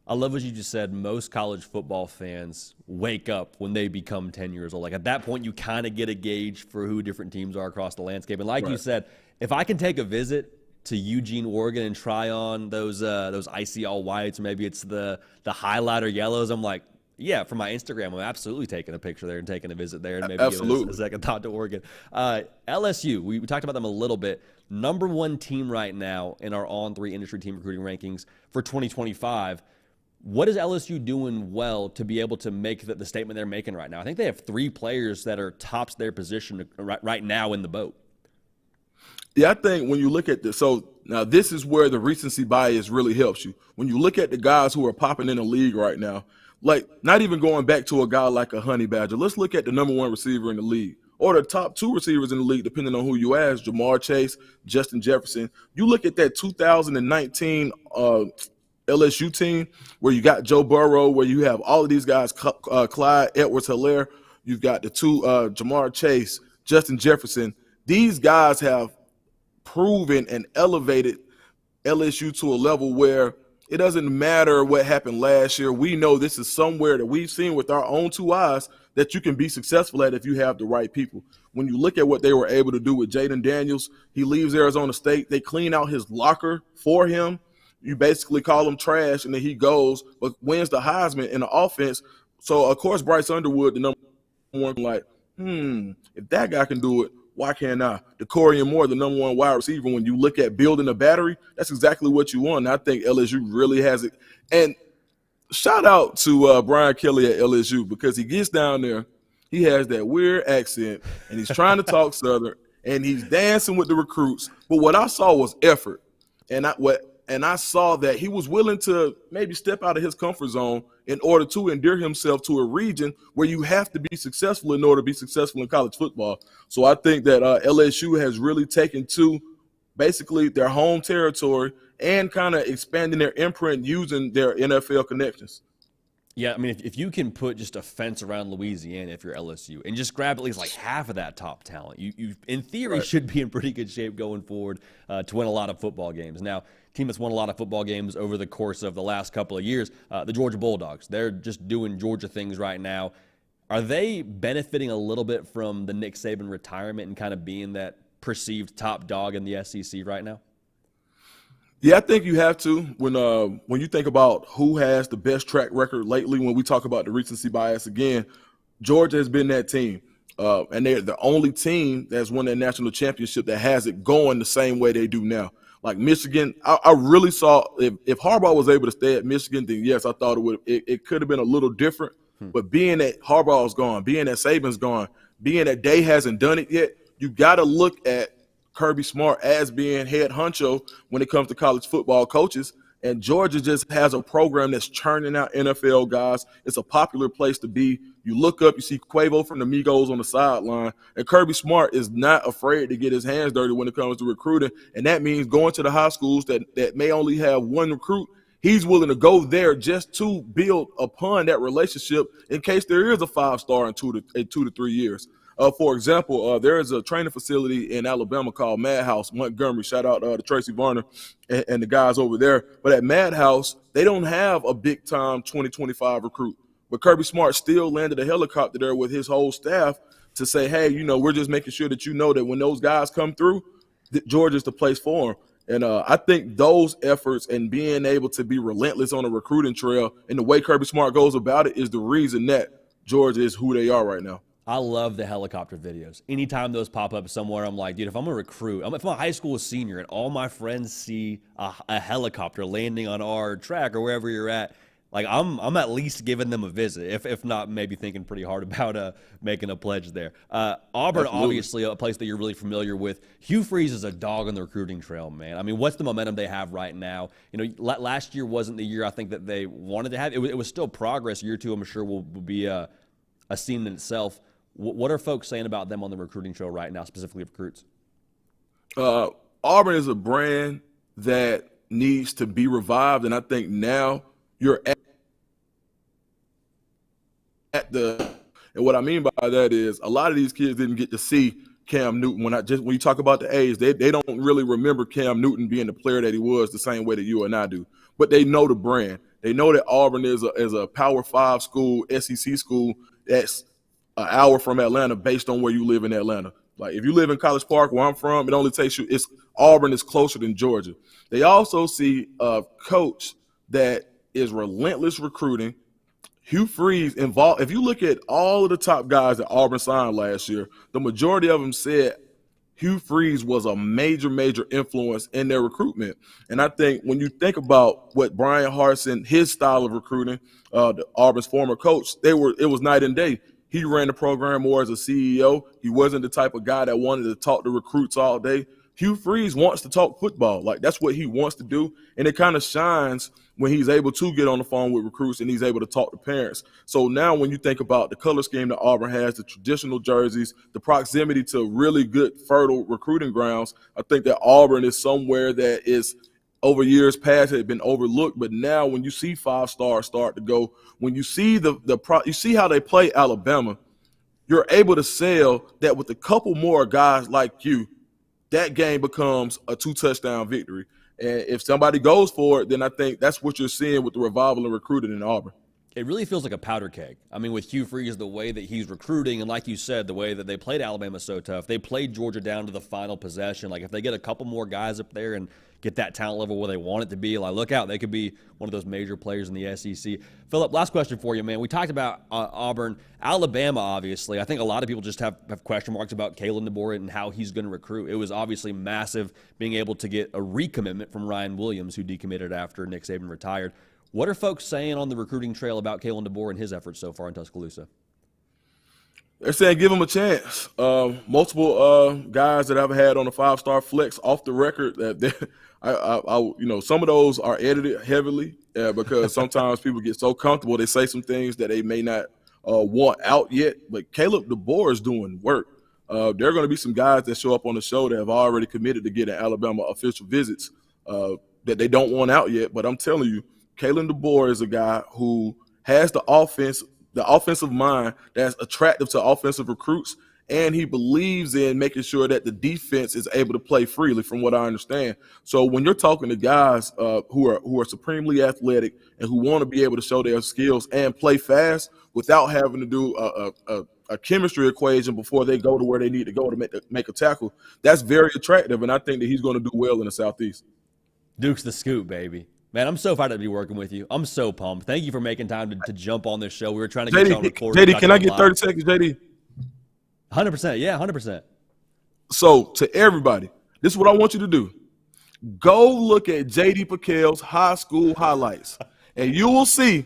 I love what you just said. Most college football fans wake up when they become 10 years old. Like at that point, you kind of get a gauge for who different teams are across the landscape. And like you said, if I can take a visit to Eugene, Oregon, and try on those icy all whites, or maybe it's the highlighter yellows, I'm like, yeah, for my Instagram, I'm absolutely taking a picture there and taking a visit there and maybe giving a second thought to Oregon. LSU, we talked about them a little bit. Number one team right now in our On3 industry team recruiting rankings for 2025. What is LSU doing well to be able to make the statement they're making right now? I think they have 3 players that are tops their position right now in the boat. Yeah, I think when you look at this, so now this is where the recency bias really helps you. When you look at the guys who are popping in the league right now, like not even going back to a guy like a Honey Badger, let's look at the number 1 receiver in the league or the top 2 receivers in the league, depending on who you ask, Jamar Chase, Justin Jefferson. You look at that 2019 LSU team where you got Joe Burrow, where you have all of these guys, Clyde Edwards-Helaire, you've got the 2 Jamar Chase, Justin Jefferson. These guys have proven and elevated LSU to a level where it doesn't matter what happened last year. We know this is somewhere that we've seen with our own 2 eyes that you can be successful at if you have the right people. When you look at what they were able to do with Jaden Daniels, he leaves Arizona State. They clean out his locker for him. You basically call him trash, and then he goes, but wins the Heisman in the offense. So, of course, Bryce Underwood, the number 1, like, if that guy can do it, why can't I? Decorian Moore, the number 1 wide receiver, when you look at building a battery, that's exactly what you want. And I think LSU really has it. And shout out to Brian Kelly at LSU, because he gets down there, he has that weird accent, and he's trying to talk Southern, and he's dancing with the recruits. But what I saw was effort. And I saw that he was willing to maybe step out of his comfort zone in order to endear himself to a region where you have to be successful in order to be successful in college football. So I think that LSU has really taken to basically their home territory and kind of expanding their imprint using their NFL connections. Yeah, I mean, if you can put just a fence around Louisiana if you're LSU and just grab at least like half of that top talent, you in theory should be in pretty good shape going forward to win a lot of football games. Now, team that's won a lot of football games over the course of the last couple of years, the Georgia Bulldogs. They're just doing Georgia things right now. Are they benefiting a little bit from the Nick Saban retirement and kind of being that perceived top dog in the SEC right now? Yeah, I think you have to. When you think about who has the best track record lately, when we talk about the recency bias again, Georgia has been that team. And they're the only team that's won that national championship that has it going the same way they do now. Like Michigan, I really saw if Harbaugh was able to stay at Michigan, then yes, I thought it could have been a little different. But being that Harbaugh's gone, being that Saban's gone, being that Day hasn't done it yet, you got to look at Kirby Smart as being head honcho when it comes to college football coaches. And Georgia just has a program that's churning out NFL guys. It's a popular place to be. You look up, you see Quavo from the Migos on the sideline. And Kirby Smart is not afraid to get his hands dirty when it comes to recruiting. And that means going to the high schools that may only have 1 recruit. He's willing to go there just to build upon that relationship in case there is a 5-star in 2 to 3 years. For example, there is a training facility in Alabama called Madhouse, Montgomery. Shout out to Tracy Varner and the guys over there. But at Madhouse, they don't have a big-time 2025 recruit. But Kirby Smart still landed a helicopter there with his whole staff to say, hey, we're just making sure that you know that when those guys come through, Georgia's the place for them. And I think those efforts and being able to be relentless on a recruiting trail and the way Kirby Smart goes about it is the reason that Georgia is who they are right now. I love the helicopter videos. Anytime those pop up somewhere, I'm like, dude, if I'm a recruit, if I'm a high school senior and all my friends see a helicopter landing on our track or wherever you're at, like I'm at least giving them a visit, if not maybe thinking pretty hard about making a pledge there. Auburn, absolutely. Obviously a place that you're really familiar with. Hugh Freeze is a dog on the recruiting trail, man. I mean, what's the momentum they have right now? Last year wasn't the year I think that they wanted to have. It was still progress. Year 2, I'm sure, will be a scene in itself. What are folks saying about them on the recruiting trail right now, specifically recruits? Auburn is a brand that needs to be revived, and I think now you're at the – and what I mean by that is a lot of these kids didn't get to see Cam Newton. When you talk about the age, they don't really remember Cam Newton being the player that he was the same way that you and I do. But they know the brand. They know that Auburn is a Power 5 school, SEC school that's an hour from Atlanta based on where you live in Atlanta. Like if you live in College Park, where I'm from, it only takes you. Auburn is closer than Georgia. They also see a coach that is relentless recruiting. Hugh Freeze involved. If you look at all of the top guys that Auburn signed last year, the majority of them said Hugh Freeze was a major, major influence in their recruitment. And I think when you think about what Brian Harsin, his style of recruiting, Auburn's former coach, it was night and day. He ran the program more as a CEO. He wasn't the type of guy that wanted to talk to recruits all day. Hugh Freeze wants to talk football. Like, that's what he wants to do. And it kind of shines when he's able to get on the phone with recruits and he's able to talk to parents. So now when you think about the color scheme that Auburn has, the traditional jerseys, the proximity to really good, fertile recruiting grounds, I think that Auburn is somewhere that is over years past had been overlooked. But now when you see 5-stars start to go, when you see you see how they play Alabama, you're able to sell that with a couple more guys like you, that game becomes a 2-touchdown victory. And if somebody goes for it, then I think that's what you're seeing with the revival and recruiting in Auburn. It really feels like a powder keg. I mean, with Hugh Freeze, the way that he's recruiting, and like you said, the way that they played Alabama so tough, they played Georgia down to the final possession. Like, if they get a couple more guys up there and get that talent level where they want it to be, like, look out, they could be one of those major players in the SEC. Phillip, last question for you, man. We talked about Auburn. Alabama, obviously. I think a lot of people just have question marks about Kalen DeBoer and how he's going to recruit. It was obviously massive being able to get a recommitment from Ryan Williams, who decommitted after Nick Saban retired. What are folks saying on the recruiting trail about Kalen DeBoer and his efforts so far in Tuscaloosa? They're saying give him a chance. Multiple guys that I've had on the 5-star flex off the record that some of those are edited heavily because sometimes people get so comfortable they say some things that they may not want out yet. But Caleb DeBoer is doing work. There are going to be some guys that show up on the show that have already committed to getting Alabama official visits that they don't want out yet. But I'm telling you, Kalen DeBoer is a guy who has the offensive mind that's attractive to offensive recruits, and he believes in making sure that the defense is able to play freely, from what I understand. So when you're talking to guys who are supremely athletic and who want to be able to show their skills and play fast without having to do a chemistry equation before they go to where they need to go to make a tackle, that's very attractive, and I think that he's going to do well in the Southeast. Duke's the scoop, baby. Man, I'm so fired up to be working with you. I'm so pumped. Thank you for making time to jump on this show. We were trying to get you on record. JD, can I get 30 seconds, JD? 100%. Yeah, 100%. So, to everybody, this is what I want you to do. Go look at JD Piquel's high school highlights, and you will see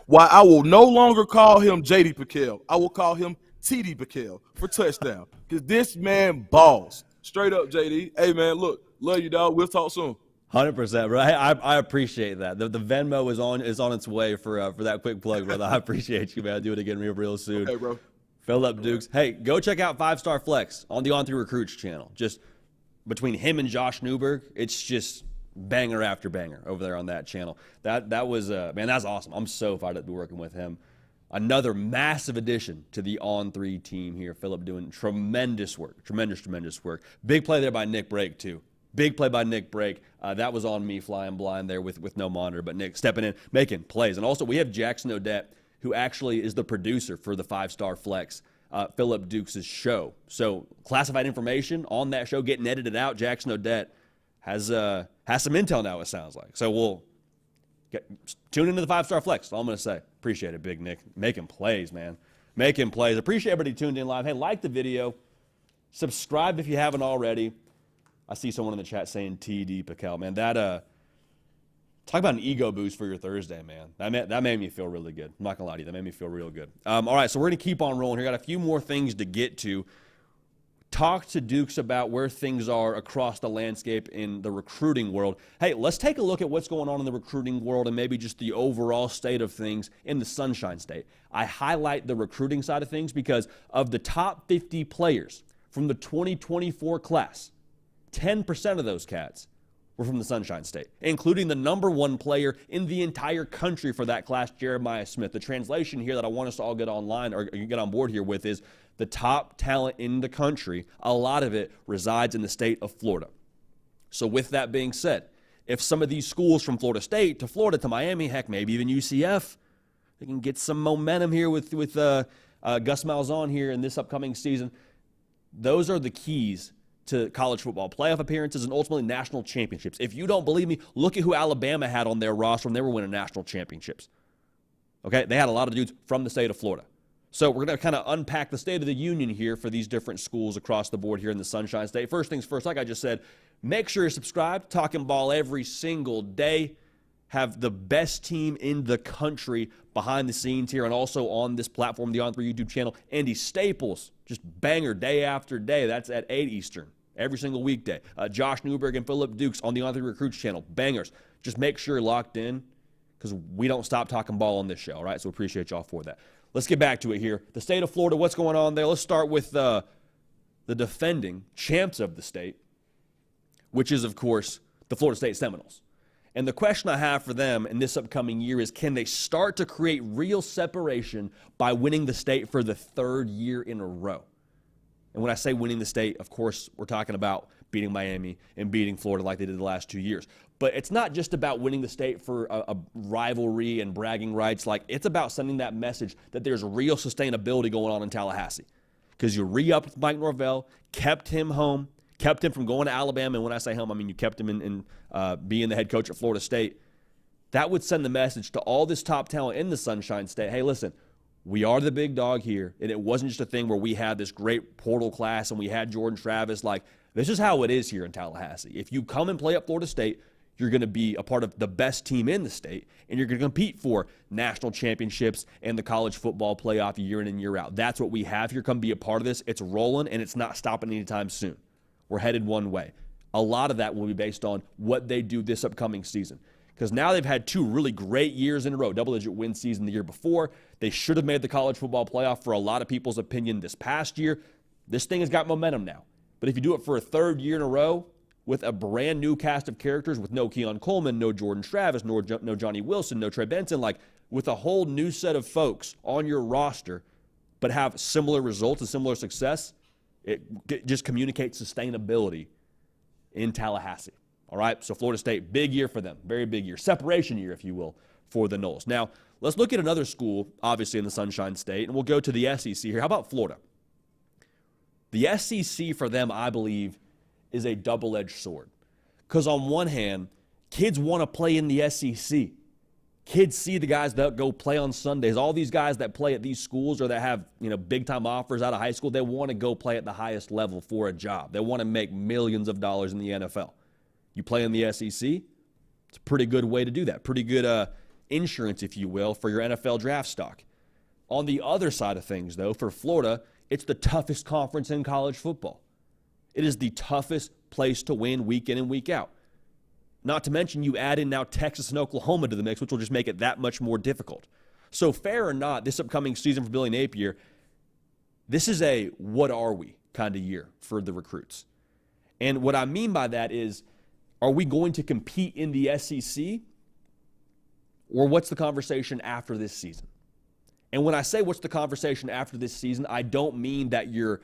why I will no longer call him JD Piquel. I will call him TD Piquel for touchdown, because this man balls. Straight up, JD. Hey, man, look, love you, dog. We'll talk soon. 100%, bro. I appreciate that. The Venmo is on its way for that quick plug, brother. I appreciate you, man. I'll do it again real soon. Hey, bro. Phillip Dukes. Hey, go check out 5-Star Flex on the On3 Recruits channel. Just between him and Josh Newberg, it's just banger after banger over there on that channel. That was man, that's awesome. I'm so fired up to be working with him. Another massive addition to the On3 team here. Phillip doing tremendous work. Tremendous work. Big play there by Nick Brake, too. Big play by Nick Brake. That was on me flying blind there with no monitor, but Nick stepping in, making plays. And also we have Jackson Odette, who actually is the producer for the 5-Star Flex, Phillip Dukes' show. So classified information on that show getting edited out. Jackson Odette has some intel now, it sounds like. So we'll tune into the 5-Star Flex. That's all I'm going to say. Appreciate it, Big Nick. Making plays, man. Making plays. Appreciate everybody tuned in live. Hey, like the video. Subscribe if you haven't already. I see someone in the chat saying TD Piquel. Man, that talk about an ego boost for your Thursday, man. That made me feel really good. I'm not going to lie to you. That made me feel real good. All right, so we're going to keep on rolling here. Got a few more things to get to. Talk to Dukes about where things are across the landscape in the recruiting world. Hey, let's take a look at what's going on in the recruiting world and maybe just the overall state of things in the Sunshine State. I highlight the recruiting side of things because of the top 50 players from the 2024 class, 10% of those cats were from the Sunshine State, including the #1 player in the entire country for that class, Jeremiah Smith. The translation here that I want us to all get online or get on board here with is the top talent in the country. A lot of it resides in the state of Florida. So with that being said, if some of these schools from Florida State to Florida to Miami, heck, maybe even UCF, they can get some momentum here with Gus Malzahn here in this upcoming season. Those are the keys to college football playoff appearances and ultimately national championships. If you don't believe me, look at who Alabama had on their roster when they were winning national championships. Okay, they had a lot of dudes from the state of Florida. So we're going to kind of unpack the state of the union here for these different schools across the board here in the Sunshine State. First things first, like I just said, make sure you're subscribed. Talking ball every single day. Have the best team in the country behind the scenes here and also on this platform, the On3 YouTube channel. Andy Staples, just banger day after day. That's at 8 Eastern every single weekday. Josh Newberg and Phillip Dukes on the On3 Recruits channel. Bangers. Just make sure you're locked in because we don't stop talking ball on this show, all right? So we appreciate y'all for that. Let's get back to it here. The state of Florida, what's going on there? Let's start with the defending champs of the state, which is, of course, the Florida State Seminoles. And the question I have for them in this upcoming year is, can they start to create real separation by winning the state for the third year in a row? And when I say winning the state, of course, we're talking about beating Miami and beating Florida like they did the last 2 years. But it's not just about winning the state for a rivalry and bragging rights. Like, it's about sending that message that there's real sustainability going on in Tallahassee. Because you re-upped with Mike Norvell, kept him home, kept him from going to Alabama. And when I say home, I mean you kept him in being the head coach at Florida State. That would send the message to all this top talent in the Sunshine State. Hey, listen, we are the big dog here. And it wasn't just a thing where we had this great portal class and we had Jordan Travis. Like, this is how it is here in Tallahassee. If you come and play at Florida State, you're going to be a part of the best team in the state, and you're going to compete for national championships and the college football playoff year in and year out. That's what we have here. Come be a part of this. It's rolling, and it's not stopping anytime soon. We're headed one way. A lot of that will be based on what they do this upcoming season, because now they've had 2 really great years in a row, double-digit win season the year before. They should have made the college football playoff for a lot of people's opinion this past year. This thing has got momentum now. But if you do it for a third year in a row, with a brand new cast of characters, with no Keon Coleman, no Jordan Travis, no Johnny Wilson, no Trey Benson, like with a whole new set of folks on your roster, but have similar results and similar success, it just communicates sustainability in Tallahassee. All right, so Florida State, big year for them, very big year, separation year, if you will, for the Noles. Now, let's look at another school, obviously in the Sunshine State, and we'll go to the SEC here. How about Florida? The SEC for them, I believe, is a double-edged sword. Because on one hand, kids want to play in the SEC. Kids see the guys that go play on Sundays. All these guys that play at these schools or that have, big-time offers out of high school, they want to go play at the highest level for a job. They want to make millions of dollars in the NFL. You play in the SEC, it's a pretty good way to do that. Pretty good insurance, if you will, for your NFL draft stock. On the other side of things, though, for Florida, it's the toughest conference in college football. It is the toughest place to win week in and week out. Not to mention you add in now Texas and Oklahoma to the mix, which will just make it that much more difficult. So fair or not, this upcoming season for Billy Napier, this is a what are we kind of year for the recruits. And what I mean by that is, are we going to compete in the SEC? Or what's the conversation after this season? And when I say what's the conversation after this season, I don't mean that you're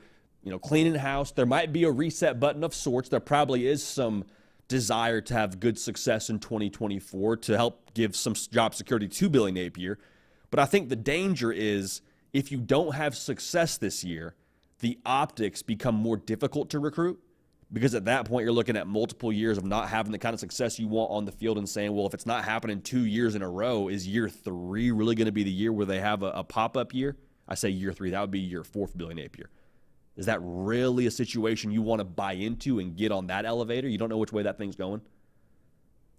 cleaning house. There might be a reset button of sorts. There probably is some desire to have good success in 2024 to help give some job security to Billy Napier. But I think the danger is if you don't have success this year, the optics become more difficult to recruit, because at that point you're looking at multiple years of not having the kind of success you want on the field and saying, well, if it's not happening 2 years in a row, is year 3 really going to be the year where they have a pop-up year? I say year 3. That would be year 4 for Billy Napier. Is that really a situation you want to buy into and get on that elevator? You don't know which way that thing's going.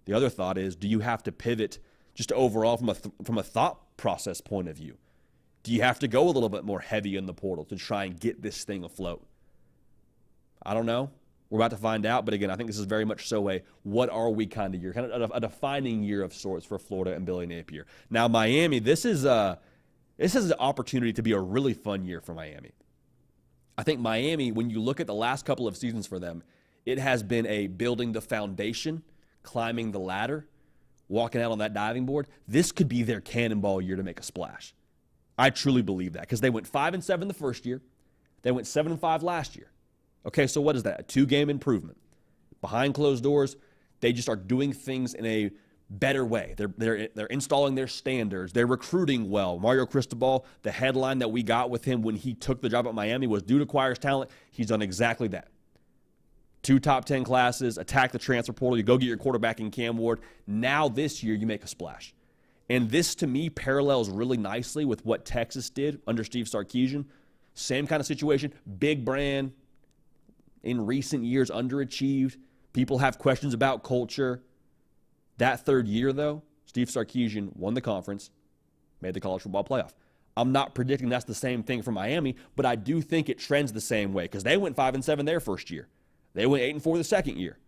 The other thought is, do you have to pivot just overall from a thought process point of view? Do you have to go a little bit more heavy in the portal to try and get this thing afloat? I don't know. We're about to find out. But again, I think this is very much so a what are we kind of year, kind of a defining year of sorts for Florida and Billy Napier. Now, Miami, this is an opportunity to be a really fun year for Miami. I think Miami, when you look at the last couple of seasons for them, it has been a building the foundation, climbing the ladder, walking out on that diving board. This could be their cannonball year to make a splash. I truly believe that, because they went 5-7 the first year. They went 7-5 last year. Okay, so what is that? A 2-game improvement. Behind closed doors, They just are doing things in a better way. They're installing their standards. They're recruiting well. Mario Cristobal, the headline that we got with him when he took the job at Miami was Duke acquires talent. He's done exactly that. 2 top 10 classes, attack the transfer portal. You go get your quarterback in Cam Ward. Now this year you make a splash. And this, to me, parallels really nicely with what Texas did under Steve Sarkisian. Same kind of situation, big brand, in recent years underachieved. People have questions about culture. That third year, though, Steve Sarkisian won the conference, made the college football playoff. I'm not predicting that's the same thing for Miami, but I do think it trends the same way because they went 5-7 their first year. They went 8-4 the second year.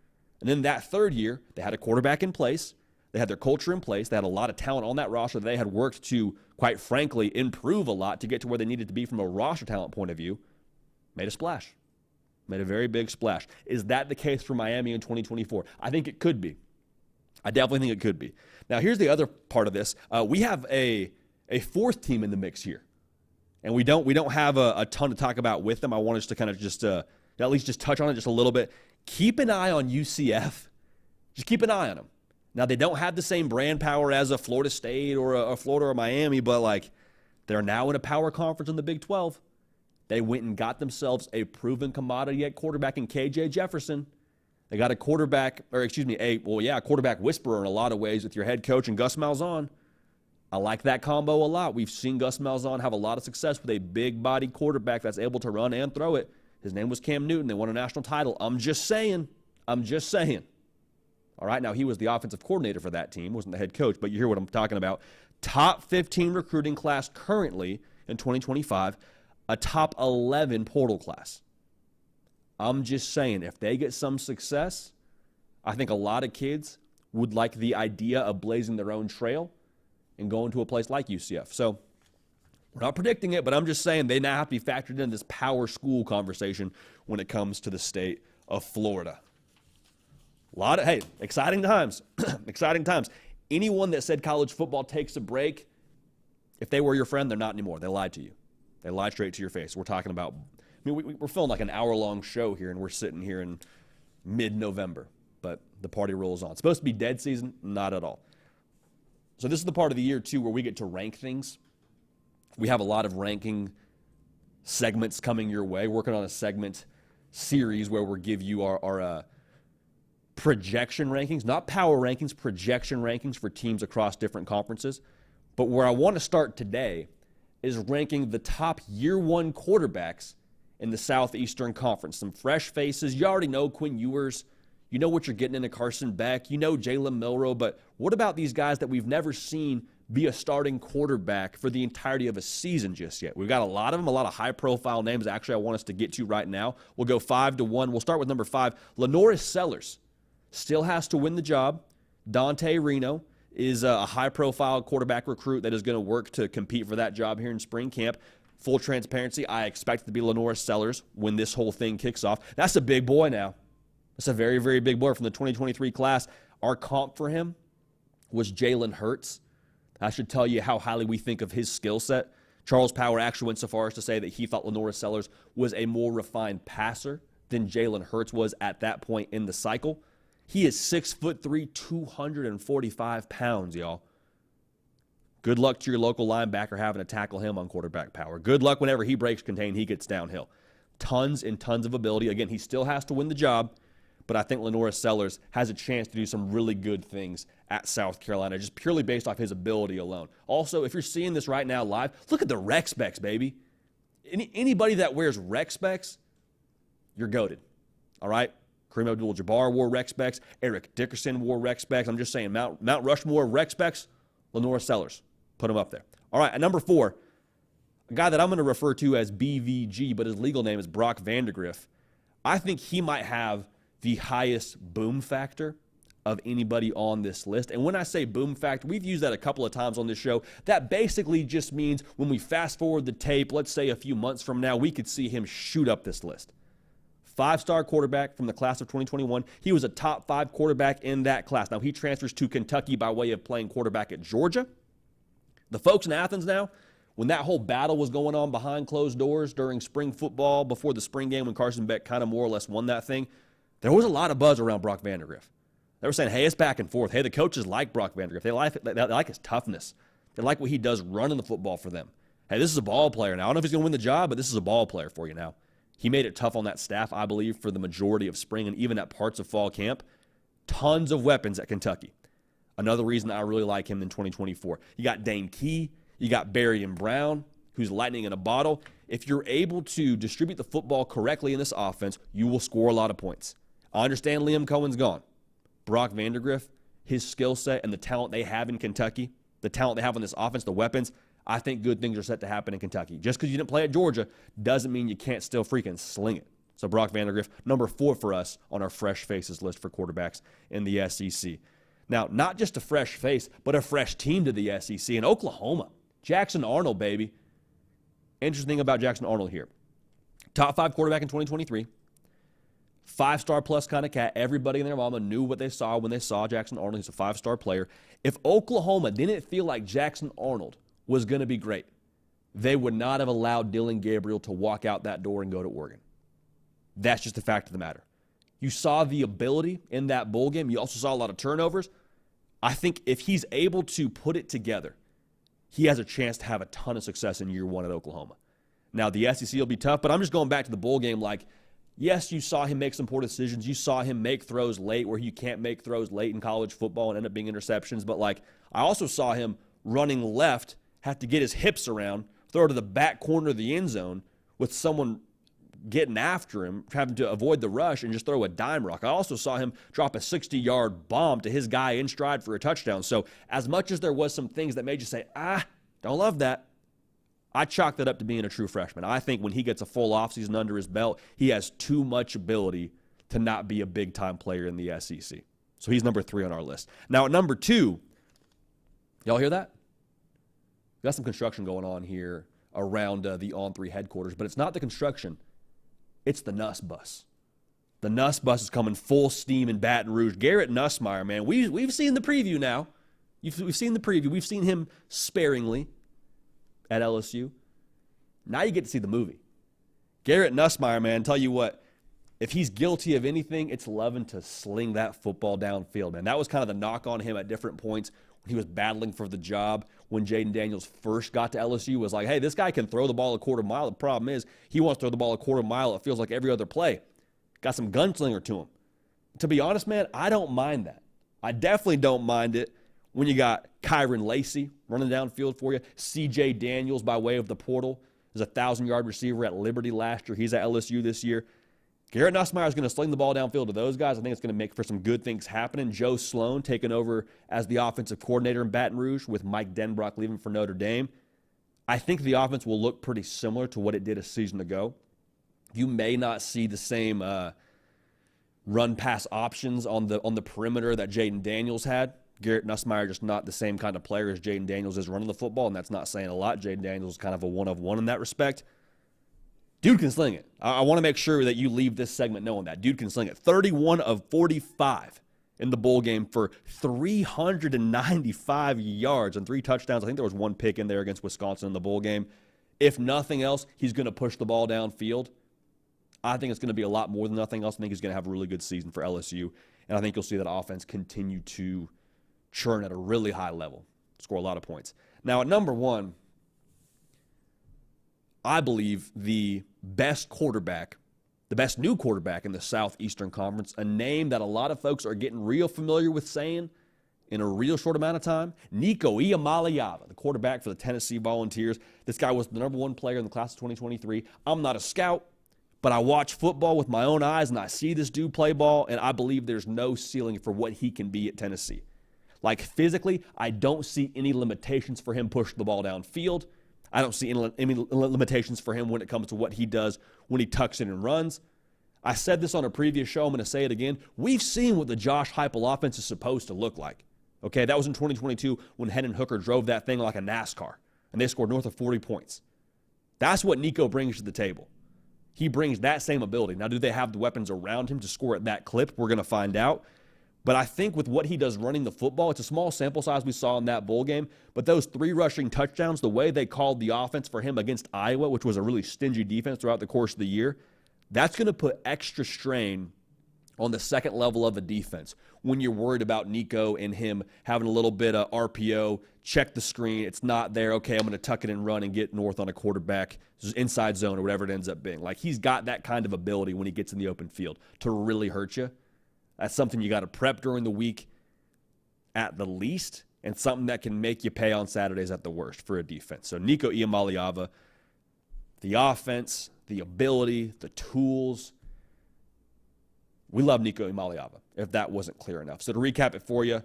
And then that third year, they had a quarterback in place. They had their culture in place. They had a lot of talent on that roster that they had worked to, quite frankly, improve a lot to get to where they needed to be from a roster talent point of view. Made a splash. Made a very big splash. Is that the case for Miami in 2024? I think it could be. I definitely think it could be. Now, here's the other part of this. We have a fourth team in the mix here. And we don't have a ton to talk about with them. I want us to kind of just at least just touch on it just a little bit. Keep an eye on UCF. Just keep an eye on them. Now, they don't have the same brand power as a Florida State or a Florida or Miami, but, like, they're now in a power conference in the Big 12. They went and got themselves a proven commodity at quarterback in KJ Jefferson. They got a quarterback whisperer in a lot of ways with your head coach and Gus Malzahn. I like that combo a lot. We've seen Gus Malzahn have a lot of success with a big-bodied quarterback that's able to run and throw it. His name was Cam Newton. They won a national title. I'm just saying. All right, now he was the offensive coordinator for that team, wasn't the head coach, but you hear what I'm talking about. Top 15 recruiting class currently in 2025, a top 11 portal class. I'm just saying, if they get some success, I think a lot of kids would like the idea of blazing their own trail and going to a place like UCF. So we're not predicting it, but I'm just saying they now have to be factored in this power school conversation when it comes to the state of Florida. Exciting times. Exciting times. Anyone that said college football takes a break, if they were your friend, they're not anymore. They lied to you. They lied straight to your face. We're talking about, we're filming like an hour-long show here, and we're sitting here in mid-November, but the party rolls on. It's supposed to be dead season? Not at all. So this is the part of the year, too, where we get to rank things. We have a lot of ranking segments coming your way. Working on a segment series where we'll give you our projection rankings, not power rankings, projection rankings for teams across different conferences. But where I want to start today is ranking the top year one quarterbacks in the Southeastern Conference. Some fresh faces. You already know Quinn Ewers. You know what you're getting into Carson Beck. You know Jalen Milroe. But what about these guys that we've never seen be a starting quarterback for the entirety of a season just yet? We've got a lot of them, a lot of high-profile names. Actually, I want us to get to right now. We'll go 5 to 1. We'll start with number 5. Lenoris Sellers still has to win the job. Dante Reno is a high-profile quarterback recruit that is going to work to compete for that job here in spring camp. Full transparency, I expect it to be Lenoris Sellers when this whole thing kicks off. That's a big boy now. That's a very, very big boy from the 2023 class. Our comp for him was Jalen Hurts. I should tell you how highly we think of his skill set. Charles Power actually went so far as to say that he thought Lenoris Sellers was a more refined passer than Jalen Hurts was at that point in the cycle. He is 6'3", 245 pounds, y'all. Good luck to your local linebacker having to tackle him on quarterback power. Good luck whenever he breaks contain, he gets downhill. Tons and tons of ability. Again, he still has to win the job, but I think Lenoris Sellers has a chance to do some really good things at South Carolina, just purely based off his ability alone. Also, if you're seeing this right now live, look at the rec specs, baby. Anybody that wears rec specs, you're goated. All right? Kareem Abdul-Jabbar wore rec specs. Eric Dickerson wore rec specs. I'm just saying, Mount Rushmore rec specs, Lenoris Sellers. Put him up there. All right, at number 4, a guy that I'm going to refer to as BVG, but his legal name is Brock Vandegrift. I think he might have the highest boom factor of anybody on this list. And when I say boom factor, we've used that a couple of times on this show. That basically just means when we fast forward the tape, let's say a few months from now, we could see him shoot up this list. 5-star quarterback from the class of 2021. He was a top 5 quarterback in that class. Now, he transfers to Kentucky by way of playing quarterback at Georgia. The folks in Athens now, when that whole battle was going on behind closed doors during spring football, before the spring game when Carson Beck kind of more or less won that thing, there was a lot of buzz around Brock Vandegrift. They were saying, hey, it's back and forth. Hey, the coaches like Brock Vandagriff. They like his toughness. They like what he does running the football for them. Hey, this is a ball player now. I don't know if he's going to win the job, but this is a ball player for you now. He made it tough on that staff, I believe, for the majority of spring and even at parts of fall camp. Tons of weapons at Kentucky. Another reason I really like him in 2024. You got Dane Key. You got Barry and Brown, who's lightning in a bottle. If you're able to distribute the football correctly in this offense, you will score a lot of points. I understand Liam Cohen's gone. Brock Vandagriff, his skill set and the talent they have in Kentucky, the talent they have on this offense, the weapons, I think good things are set to happen in Kentucky. Just because you didn't play at Georgia doesn't mean you can't still freaking sling it. So Brock Vandagriff, number 4 for us on our fresh faces list for quarterbacks in the SEC. Now, not just a fresh face, but a fresh team to the SEC in Oklahoma. Jackson Arnold, baby. Interesting thing about Jackson Arnold here. Top 5 quarterback in 2023. 5-star plus kind of cat. Everybody and their mama knew what they saw when they saw Jackson Arnold. He's a 5-star player. If Oklahoma didn't feel like Jackson Arnold was going to be great, they would not have allowed Dylan Gabriel to walk out that door and go to Oregon. That's just the fact of the matter. You saw the ability in that bowl game. You also saw a lot of turnovers. I think if he's able to put it together, he has a chance to have a ton of success in year 1 at Oklahoma. Now, the SEC will be tough, but I'm just going back to the bowl game like, yes, you saw him make some poor decisions. You saw him make throws late where you can't make throws late in college football and end up being interceptions. But, like, I also saw him running left, have to get his hips around, throw to the back corner of the end zone with someone getting after him, having to avoid the rush and just throw a dime rock. I also saw him drop a 60-yard bomb to his guy in stride for a touchdown. So as much as there was some things that made you say, don't love that, I chalk that up to being a true freshman. I think when he gets a full offseason under his belt, he has too much ability to not be a big-time player in the SEC. So he's number 3 on our list. Now at number 2, y'all hear that? We got some construction going on here around the On3 headquarters, but it's not the construction. It's the Nuss Bus. The Nuss Bus is coming full steam in Baton Rouge. Garrett Nussmeier, man, we've seen the preview now. We've seen the preview. We've seen him sparingly at LSU. Now you get to see the movie. Garrett Nussmeier, man, tell you what, if he's guilty of anything, it's loving to sling that football downfield, man. That was kind of the knock on him at different points when he was battling for the job. When Jaden Daniels first got to LSU, was like, hey, this guy can throw the ball a quarter mile. The problem is he wants to throw the ball a quarter mile. It feels like every other play. Got some gunslinger to him. To be honest, man, I don't mind that. I definitely don't mind it when you got Kyron Lacey running downfield for you. C.J. Daniels, by way of the portal, is a 1,000-yard receiver at Liberty last year. He's at LSU this year. Garrett Nussmeier is going to sling the ball downfield to those guys. I think it's going to make for some good things happening. Joe Sloan taking over as the offensive coordinator in Baton Rouge with Mike Denbrock leaving for Notre Dame. I think the offense will look pretty similar to what it did a season ago. You may not see the same run-pass options on the perimeter that Jaden Daniels had. Garrett Nussmeier just not the same kind of player as Jaden Daniels is running the football, and that's not saying a lot. Jaden Daniels is kind of a one-of-one in that respect. Dude can sling it. I want to make sure that you leave this segment knowing that. Dude can sling it. 31 of 45 in the bowl game for 395 yards and 3 touchdowns. I think there was 1 pick in there against Wisconsin in the bowl game. If nothing else, he's going to push the ball downfield. I think it's going to be a lot more than nothing else. I think he's going to have a really good season for LSU, and I think you'll see that offense continue to churn at a really high level, score a lot of points. Now, at number 1, I believe the best quarterback, the best new quarterback in the Southeastern Conference, a name that a lot of folks are getting real familiar with saying in a real short amount of time, Nico Iamaleava, the quarterback for the Tennessee Volunteers. This guy was the number 1 player in the class of 2023. I'm not a scout, but I watch football with my own eyes, and I see this dude play ball, and I believe there's no ceiling for what he can be at Tennessee. Like, physically, I don't see any limitations for him pushing the ball downfield. I don't see any limitations for him when it comes to what he does when he tucks in and runs. I said this on a previous show. I'm going to say it again. We've seen what the Josh Heupel offense is supposed to look like. Okay, that was in 2022 when Hendon Hooker drove that thing like a NASCAR, and they scored north of 40 points. That's what Nico brings to the table. He brings that same ability. Now, do they have the weapons around him to score at that clip? We're going to find out. But I think with what he does running the football, it's a small sample size we saw in that bowl game, but those 3 rushing touchdowns, the way they called the offense for him against Iowa, which was a really stingy defense throughout the course of the year, that's going to put extra strain on the second level of a defense, when you're worried about Nico and him having a little bit of RPO, check the screen, it's not there, okay, I'm going to tuck it and run and get north on a quarterback, inside zone or whatever it ends up being. Like, he's got that kind of ability when he gets in the open field to really hurt you. That's something you got to prep during the week at the least, and something that can make you pay on Saturdays at the worst for a defense. So Nico Iamaleava, the offense, the ability, the tools. We love Nico Iamaleava, if that wasn't clear enough. So to recap it for you,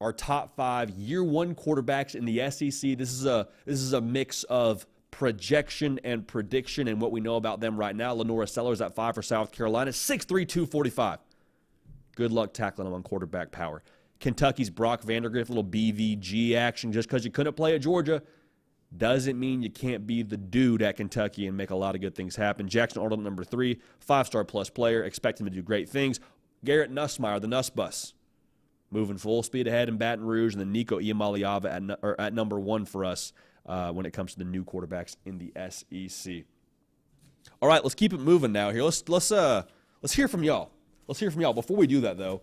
our top 5 year one quarterbacks in the SEC. This is a mix of projection and prediction and what we know about them right now. Lenora Sellers at 5 for South Carolina, 6'3", 245. Good luck tackling him on quarterback power. Kentucky's Brock Vandergrift, little BVG action. Just because you couldn't play at Georgia doesn't mean you can't be the dude at Kentucky and make a lot of good things happen. Jackson Arnold, number 3, 5-star plus player. Expect him to do great things. Garrett Nussmeier, the Nuss Bus, moving full speed ahead in Baton Rouge. And then Nico Iamaleava at number 1 for us when it comes to the new quarterbacks in the SEC. All right, let's keep it moving now here. Let's hear from y'all. Let's hear from y'all. Before we do that, though,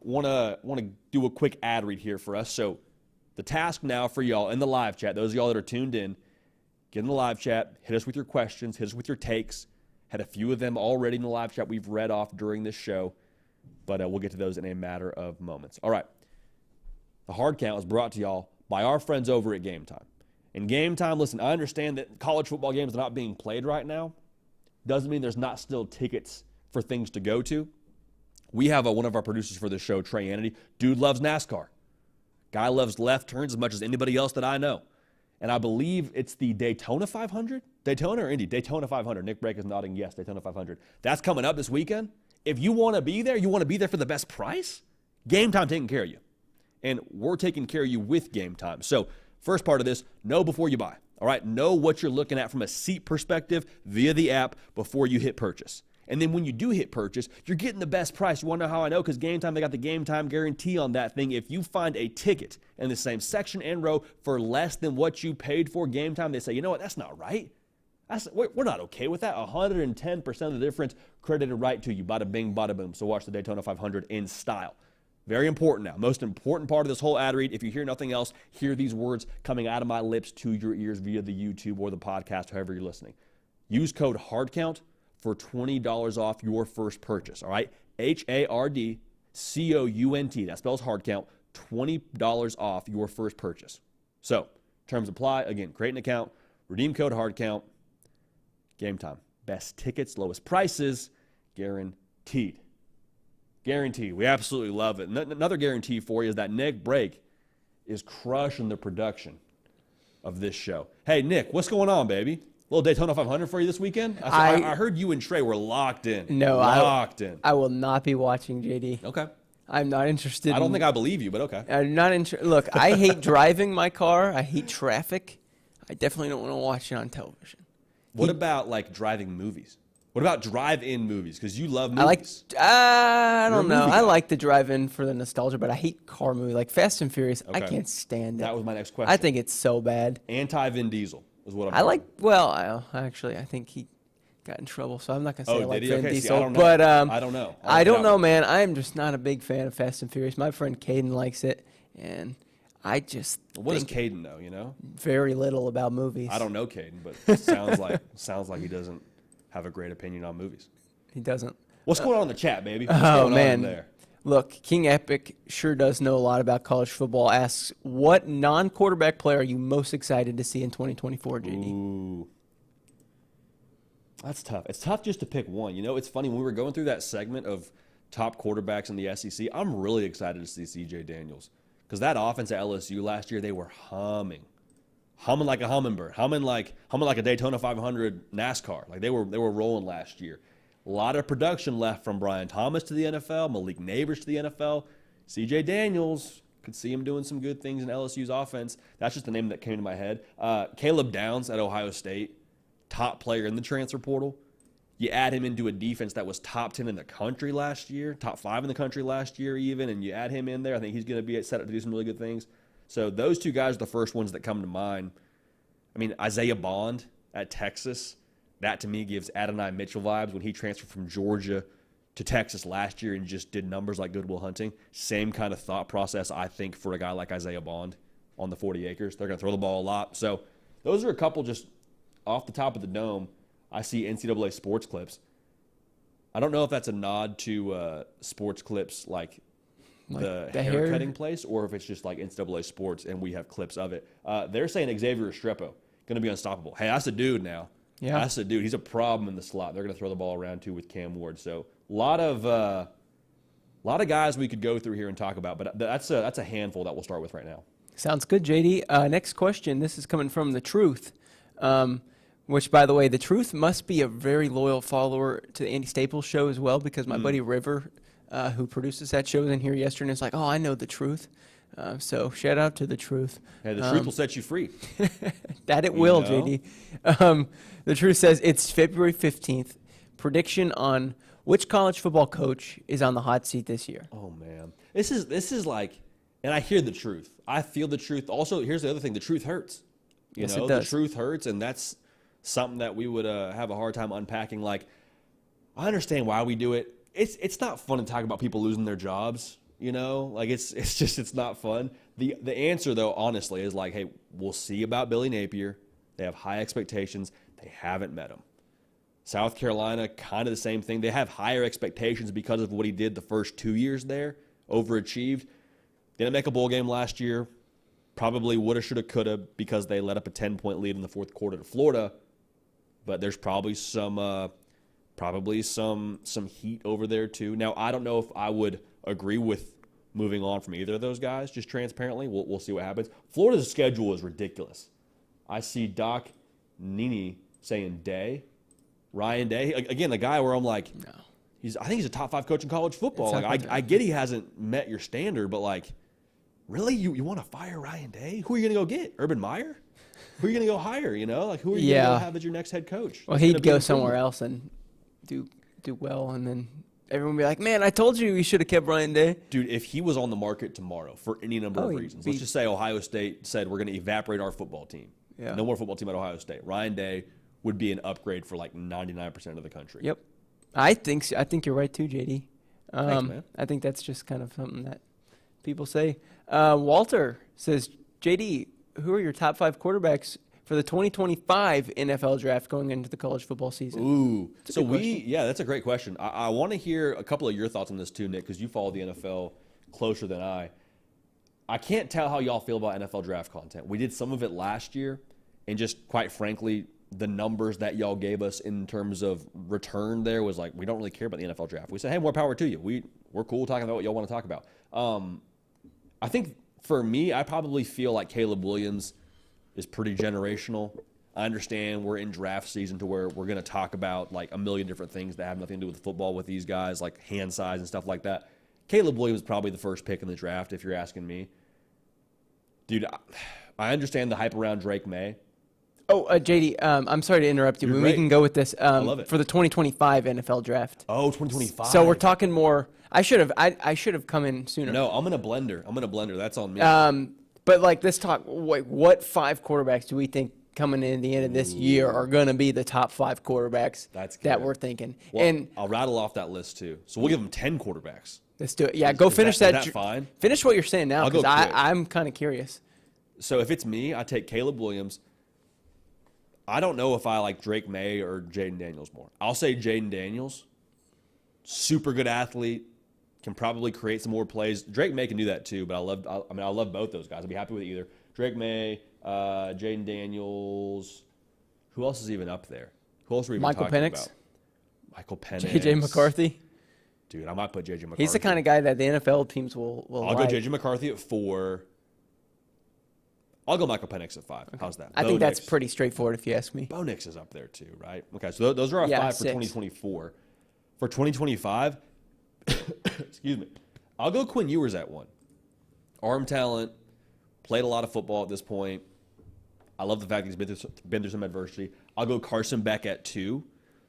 want to do a quick ad read here for us. So the task now for y'all in the live chat, those of y'all that are tuned in, get in the live chat, hit us with your questions, hit us with your takes. Had a few of them already in the live chat we've read off during this show, but we'll get to those in a matter of moments. All right. The hard count is brought to y'all by our friends over at Game Time. And Game Time, listen, I understand that college football games are not being played right now. Doesn't mean there's not still tickets for things to go to. We have one of our producers for this show, Trey Annity. Dude loves NASCAR. Guy loves left turns as much as anybody else that I know. And I believe it's the Daytona 500? Daytona or Indy? Daytona 500. Nick Brake is nodding yes, Daytona 500. That's coming up this weekend. If you want to be there, you want to be there for the best price, Game Time taking care of you. And we're taking care of you with Game Time. So first part of this, know before you buy. All right, know what you're looking at from a seat perspective via the app before you hit purchase. And then when you do hit purchase, you're getting the best price. You want to know how I know? Because Game Time, they got the Game Time guarantee on that thing. If you find a ticket in the same section and row for less than what you paid for Game Time, they say, you know what, that's not right. We're not okay with that. 110% of the difference credited right to you. Bada bing, bada boom. So watch the Daytona 500 in style. Very important now. Most important part of this whole ad read, if you hear nothing else, hear these words coming out of my lips to your ears via the YouTube or the podcast, however you're listening. Use code HARDCOUNT for $20 off your first purchase, all right? HARDCOUNT, that spells hard count, $20 off your first purchase. So, terms apply. Again, create an account, redeem code HARDCOUNT, Game Time. Best tickets, lowest prices, guaranteed. Guaranteed. We absolutely love it. Another guarantee for you is that Nick Brake is crushing the production of this show. Hey, Nick, what's going on, baby? Little Daytona 500 for you this weekend? I heard you and Trey were locked in. No, locked in. I will not be watching, JD. Okay. I'm not interested. I don't think I believe you, but okay. I'm not interested. Look, I hate driving my car. I hate traffic. I definitely don't want to watch it on television. What about, like, driving movies? What about drive-in movies? Because you love movies. I don't know. I like the drive-in for the nostalgia, but I hate car movies. Like Fast and Furious, okay. I can't stand it. That was my next question. I think it's so bad. Anti-Vin Diesel is what I'm I like, well, actually, I think he got in trouble, so I'm not going to say I like Vin Diesel. See, I don't know. But I don't know. I don't know, man. I am just not a big fan of Fast and Furious. My friend Caden likes it, and I just what does Caden know, you know? Very little about movies. I don't know Caden, but it sounds like he doesn't have a great opinion on movies. He doesn't. What's going on in the chat, baby? What's going on in there? Look, King Epic sure does know a lot about college football. Asks, what non-quarterback player are you most excited to see in 2024, JD? Ooh. That's tough. It's tough just to pick one. You know, it's funny, when we were going through that segment of top quarterbacks in the SEC, I'm really excited to see C.J. Daniels. Because that offense at LSU last year, they were humming like a hummingbird, humming like a Daytona 500 NASCAR. Like they were rolling last year. A lot of production left from Brian Thomas to the NFL, Malik Neighbors to the NFL. C.J. Daniels, could see him doing some good things in LSU's offense. That's just the name that came to my head. Caleb Downs at Ohio State, top player in the transfer portal. You add him into a defense that was top 10 in the country last year, top 5 in the country last year even, and you add him in there, I think he's going to be set up to do some really good things. So those two guys are the first ones that come to mind. I mean, Isaiah Bond at Texas, that to me gives Adonai Mitchell vibes when he transferred from Georgia to Texas last year and just did numbers like Goodwill Hunting. Same kind of thought process, I think, for a guy like Isaiah Bond on the 40 acres. They're going to throw the ball a lot. So those are a couple just off the top of the dome. I see NCAA sports clips. I don't know if that's a nod to sports clips like the hair cutting place, or if it's just like NCAA sports and we have clips of it. They're saying Xavier Restrepo going to be unstoppable. Hey, that's a dude now. Yeah. That's a dude. He's a problem in the slot. They're going to throw the ball around too with Cam Ward. So a lot of guys we could go through here and talk about, but that's a handful that we'll start with right now. Sounds good, JD. Next question. This is coming from The Truth, which, by the way, The Truth must be a very loyal follower to the Andy Staples show as well, because my buddy River, who produces that show, was in here yesterday and is like, oh, I know The Truth. So shout out to The Truth. Hey, The Truth will set you free. That it will, JD. The Truth says it's February 15th. Prediction on which college football coach is on the hot seat this year. Oh, man. This is like, and I hear the truth. I feel the truth. Also, here's the other thing. The truth hurts. Yes, it does. The truth hurts, and that's something that we would have a hard time unpacking. Like, I understand why we do it. It's not fun to talk about people losing their jobs, Like, it's not fun. The answer, though, honestly, is like, hey, we'll see about Billy Napier. They have high expectations. They haven't met him. South Carolina, kind of the same thing. They have higher expectations because of what he did the first 2 years there, overachieved. Didn't make a bowl game last year. Probably woulda, shoulda, coulda, because they let up a 10-point lead in the fourth quarter to Florida. But there's probably some heat over there too. Now, I don't know if I would agree with moving on from either of those guys, just transparently. We'll see what happens. Florida's schedule is ridiculous. I see Doc Nini saying Day. Ryan Day, again, the guy where I'm like, No. I think he's a top 5 coach in college football. Like, I get he hasn't met your standard, but like, really, you want to fire Ryan Day? Who are you going to go get? Urban Meyer? Who are you going to go hire? Like, who are you going to have as your next head coach? Well, he'd go somewhere else and do well, and then everyone would be like, man, I told you should have kept Ryan Day. Dude, if he was on the market tomorrow for any number of reasons, let's just say Ohio State said we're going to evaporate our football team. Yeah. No more football team at Ohio State. Ryan Day would be an upgrade for like 99% of the country. Yep. I think so. I think you're right too, JD. Thanks, man. I think that's just kind of something that people say. Walter says, JD, who are your top 5 quarterbacks for the 2025 NFL draft going into the college football season? Ooh. So that's a great question. I want to hear a couple of your thoughts on this too, Nick, because you follow the NFL closer than I. I can't tell how y'all feel about NFL draft content. We did some of it last year, and just quite frankly, the numbers that y'all gave us in terms of return there was like, we don't really care about the NFL draft. We said, hey, more power to you. We're cool talking about what y'all want to talk about. I think for me, I probably feel like Caleb Williams is pretty generational. I understand we're in draft season to where we're going to talk about like a million different things that have nothing to do with football with these guys, like hand size and stuff like that. Caleb Williams is probably the first pick in the draft if you're asking me. Dude, I understand the hype around Drake May. Oh, JD, I'm sorry to interrupt you, but we can go with this. I love it. For the 2025 NFL draft. Oh, 2025. So we're talking more. I should have come in sooner. No, I'm in a blender. That's on me. But like, let's talk. What 5 quarterbacks do we think coming in the end of this year are going to be the top 5 quarterbacks that we're thinking? Well, and I'll rattle off that list too. So we'll give them 10 quarterbacks. Let's do it. Yeah, go finish that. Is that fine? Finish what you're saying now, I'll go because quick. I'm kind of curious. So if it's me, I take Caleb Williams. I don't know if I like Drake May or Jaden Daniels more. I'll say Jaden Daniels. Super good athlete. Can probably create some more plays. Drake May can do that too, but I love both those guys. I'd be happy with either. Drake May, Jaden Daniels. Who else is even up there? Who else are we even talking about? Michael Penix. J.J. McCarthy. Dude, I might put J.J. McCarthy. He's the kind of guy that the NFL teams will I'll go J.J. McCarthy at 4. I'll go Michael Penix at 5. Okay. How's that? I think that's pretty straightforward if you ask me. Bo Nix is up there too, right? Okay, so those are our 5 for 2024. For 2025, excuse me, I'll go Quinn Ewers at 1. Arm talent, played a lot of football at this point. I love the fact that he's been through some adversity. I'll go Carson Beck at 2.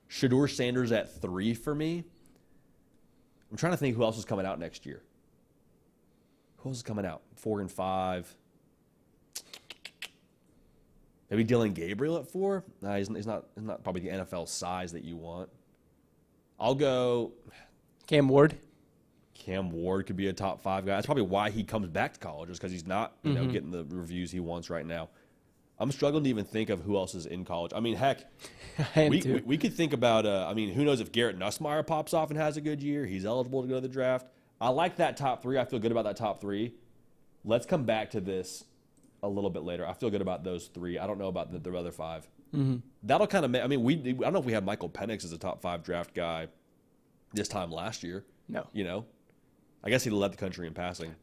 Shedeur Sanders at 3 for me. I'm trying to think who else is coming out next year. Who else is coming out? 4 and 5. Maybe Dylan Gabriel at 4. He's not probably the NFL size that you want. I'll go. Cam Ward. Cam Ward could be a top 5 guy. That's probably why he comes back to college, is because he's not, getting the reviews he wants right now. I'm struggling to even think of who else is in college. I mean, heck, we could think about, who knows if Garrett Nussmeier pops off and has a good year. He's eligible to go to the draft. I like that top 3. I feel good about that top 3. Let's come back to this a little bit later. I feel good about those 3. I don't know about the other 5. That'll kind of make, I don't know if we had Michael Penix as a top 5 draft guy this time last year. No. I guess he led the country in passing.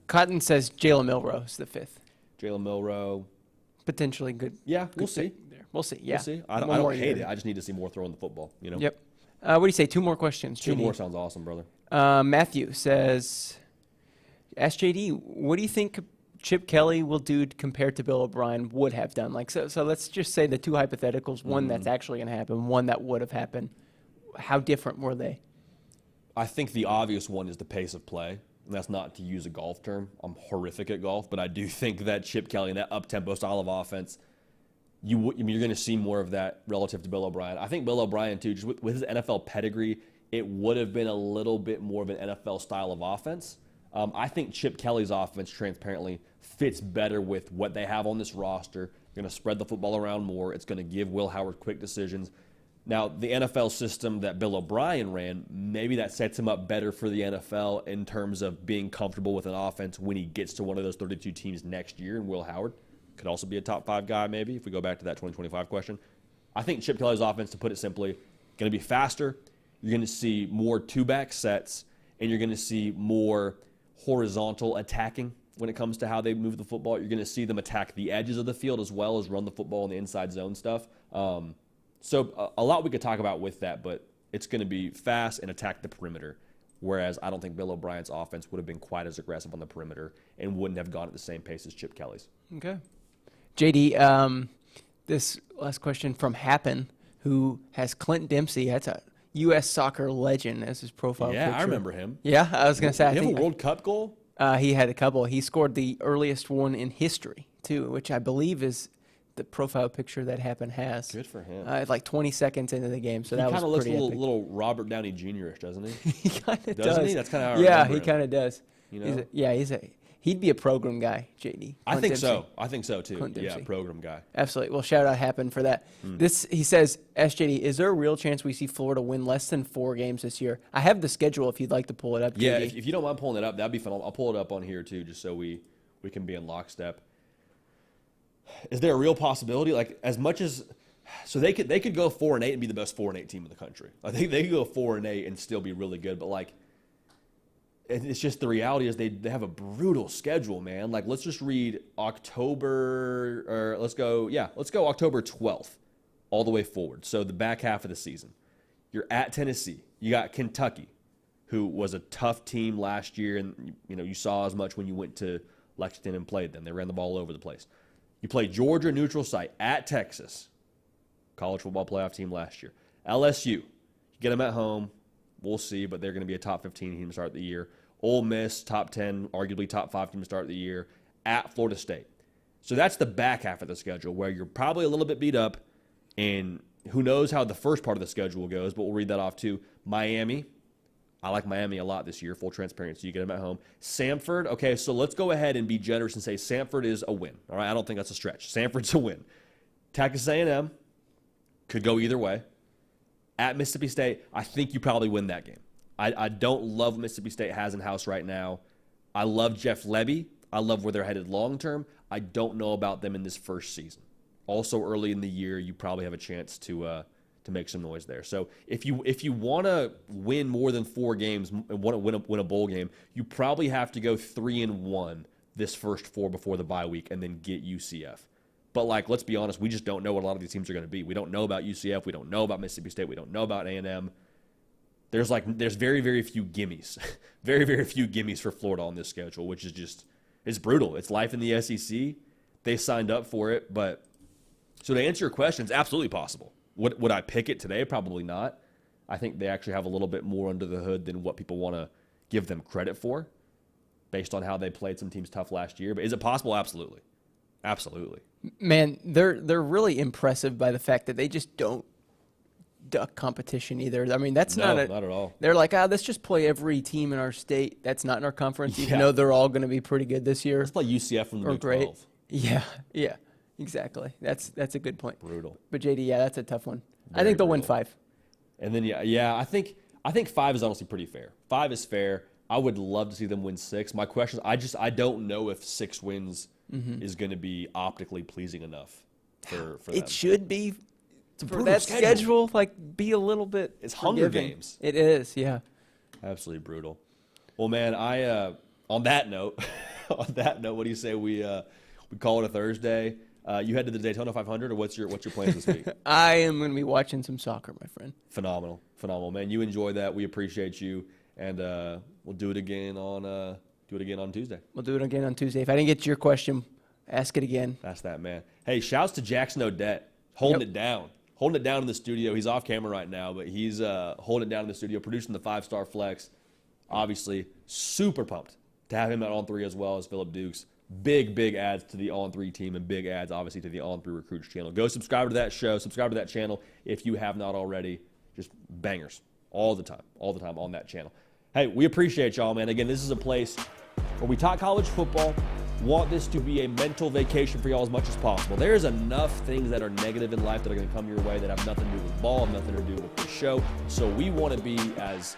Cotton says Jalen Milroe is the 5th. Jalen Milroe. Potentially good. Yeah, we'll see. We'll see. Yeah. We'll see. I don't hate it. I just need to see more throwing the football. Yep. What do you say? 2 more questions. 2 more sounds awesome, brother. Matthew says, ask JD, what do you think Chip Kelly will do compared to Bill O'Brien would have done? So let's just say the 2 hypotheticals, one that's actually going to happen, one that would have happened. How different were they? I think the obvious one is the pace of play. And that's not to use a golf term. I'm horrific at golf, but I do think that Chip Kelly and that up-tempo style of offense, you're going to see more of that relative to Bill O'Brien. I think Bill O'Brien, too, just with his NFL pedigree, it would have been a little bit more of an NFL style of offense. I think Chip Kelly's offense, transparently, fits better with what they have on this roster. They're going to spread the football around more. It's going to give Will Howard quick decisions. Now, the NFL system that Bill O'Brien ran, maybe that sets him up better for the NFL in terms of being comfortable with an offense when he gets to one of those 32 teams next year. And Will Howard could also be a top 5 guy, maybe, if we go back to that 2025 question. I think Chip Kelly's offense, to put it simply, going to be faster. You're going to see more 2-back sets, and you're going to see more horizontal attacking when it comes to how they move the football. You're going to see them attack the edges of the field as well as run the football in the inside zone stuff. So a lot we could talk about with that, but it's going to be fast and attack the perimeter, whereas I don't think Bill O'Brien's offense would have been quite as aggressive on the perimeter and wouldn't have gone at the same pace as Chip Kelly's. Okay. JD, this last question from Happen, who has Clint Dempsey. That's a U.S. soccer legend as his profile picture. Yeah, I remember him. Yeah, I was going to say. Did he have a World Cup goal? He had a couple. He scored the earliest one in history, too, which I believe is the profile picture that Happen has. Good for him. Like 20 seconds into the game, so that was pretty epic. He kind of looks a little Robert Downey Jr.-ish, doesn't he? He kind of does. Doesn't he? That's kind of how I Yeah, remember he him. kind of does. He'd be a program guy, JD. I think Dempsey. so. I think so, too. Clint Yeah, Dempsey. program guy. Absolutely. Well, shout out Happen for that. He says, SJD, is there a real chance we see Florida win less than 4 games this year? I have the schedule if you'd like to pull it up, JD. Yeah, if you don't mind pulling it up, that'd be fun. I'll pull it up on here, too, just so we can be in lockstep. Is there a real possibility? Like, as much as – so they could go 4-8 and be the best 4-8 team in the country. I think they could go 4-8 and still be really good. But, like, it's just the reality is they have a brutal schedule, man. Like, let's just read October – or let's go October 12th all the way forward. So the back half of the season. You're at Tennessee. You got Kentucky, who was a tough team last year. And, you saw as much when you went to Lexington and played them. They ran the ball all over the place. You play Georgia, neutral site, at Texas, college football playoff team last year. LSU, you get them at home. We'll see, but they're going to be a top 15 team to start the year. Ole Miss, top 10, arguably top 5 team to start the year. At Florida State. So that's the back half of the schedule where you're probably a little bit beat up, and who knows how the first part of the schedule goes, but we'll read that off too. Miami. I like Miami a lot this year, full transparency. You get them at home. Samford, okay, so let's go ahead and be generous and say Samford is a win. All right, I don't think that's a stretch. Samford's a win. Texas A&M could go either way. At Mississippi State, I think you probably win that game. I don't love what Mississippi State has in-house right now. I love Jeff Lebby. I love where they're headed long-term. I don't know about them in this first season. Also, early in the year, you probably have a chance to make some noise there. So if you want to win more than 4 games and want to win a bowl game, you probably have to go 3-1 this first 4 before the bye week and then get UCF. But, like, let's be honest, we just don't know what a lot of these teams are going to be. We don't know about UCF. We don't know about Mississippi State. We don't know about A&M. There's very, very few gimmies. Very, very few gimmies for Florida on this schedule, which is just – it's brutal. It's life in the SEC. They signed up for it. But so to answer your question, it's absolutely possible. Would I pick it today? Probably not. I think they actually have a little bit more under the hood than what people want to give them credit for based on how they played some teams tough last year. But is it possible? Absolutely. Absolutely. Man, they're really impressive by the fact that they just don't duck competition either. I mean, that's No, not not at all. They're like, let's just play every team in our state that's not in our conference, even Yeah. though they're all going to be pretty good this year. Let's play UCF from the Or Big great. 12. Yeah, exactly. That's a good point. Brutal. But JD, yeah, that's a tough one. I Very think they'll win brutal. 5. And then I think 5 is honestly pretty fair. 5 is fair. I would love to see them win 6. My question is, I don't know if 6 wins is going to be optically pleasing enough for them. It should be for brutal that schedule. schedule, like be a little bit. It's Hunger forgiving. Games. It is, yeah. Absolutely brutal. Well, man, on that note, what do you say we call it a Thursday? You head to the Daytona 500, or what's your plans this week? I am going to be watching some soccer, my friend. Phenomenal, man. You enjoy that. We appreciate you, and we'll do it again on Tuesday. We'll do it again on Tuesday. If I didn't get to your question, ask it again. That's that, man. Hey, shouts to Jackson Odette holding it down in the studio. He's off camera right now, but he's holding it down in the studio, producing the 5-star flex. Obviously, super pumped to have him out on 3 as well as Phillip Dukes. Big adds to the On 3 team and big adds, obviously, to the On 3 Recruits channel. Go subscribe to that show. Subscribe to that channel if you have not already. Just bangers all the time on that channel. Hey, we appreciate y'all, man. Again, this is a place where we talk college football. Want this to be a mental vacation for y'all as much as possible. There's enough things that are negative in life that are going to come your way that have nothing to do with ball, nothing to do with the show. So we want to be as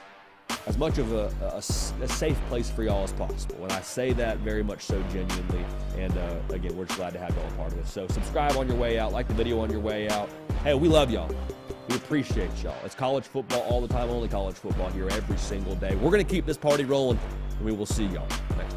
much of a safe place for y'all as possible. And I say that very much so genuinely. And again, we're just glad to have y'all a part of it. So subscribe on your way out. Like the video on your way out. Hey, we love y'all. We appreciate y'all. It's college football all the time, only college football here every single day. We're going to keep this party rolling, and we will see y'all next time.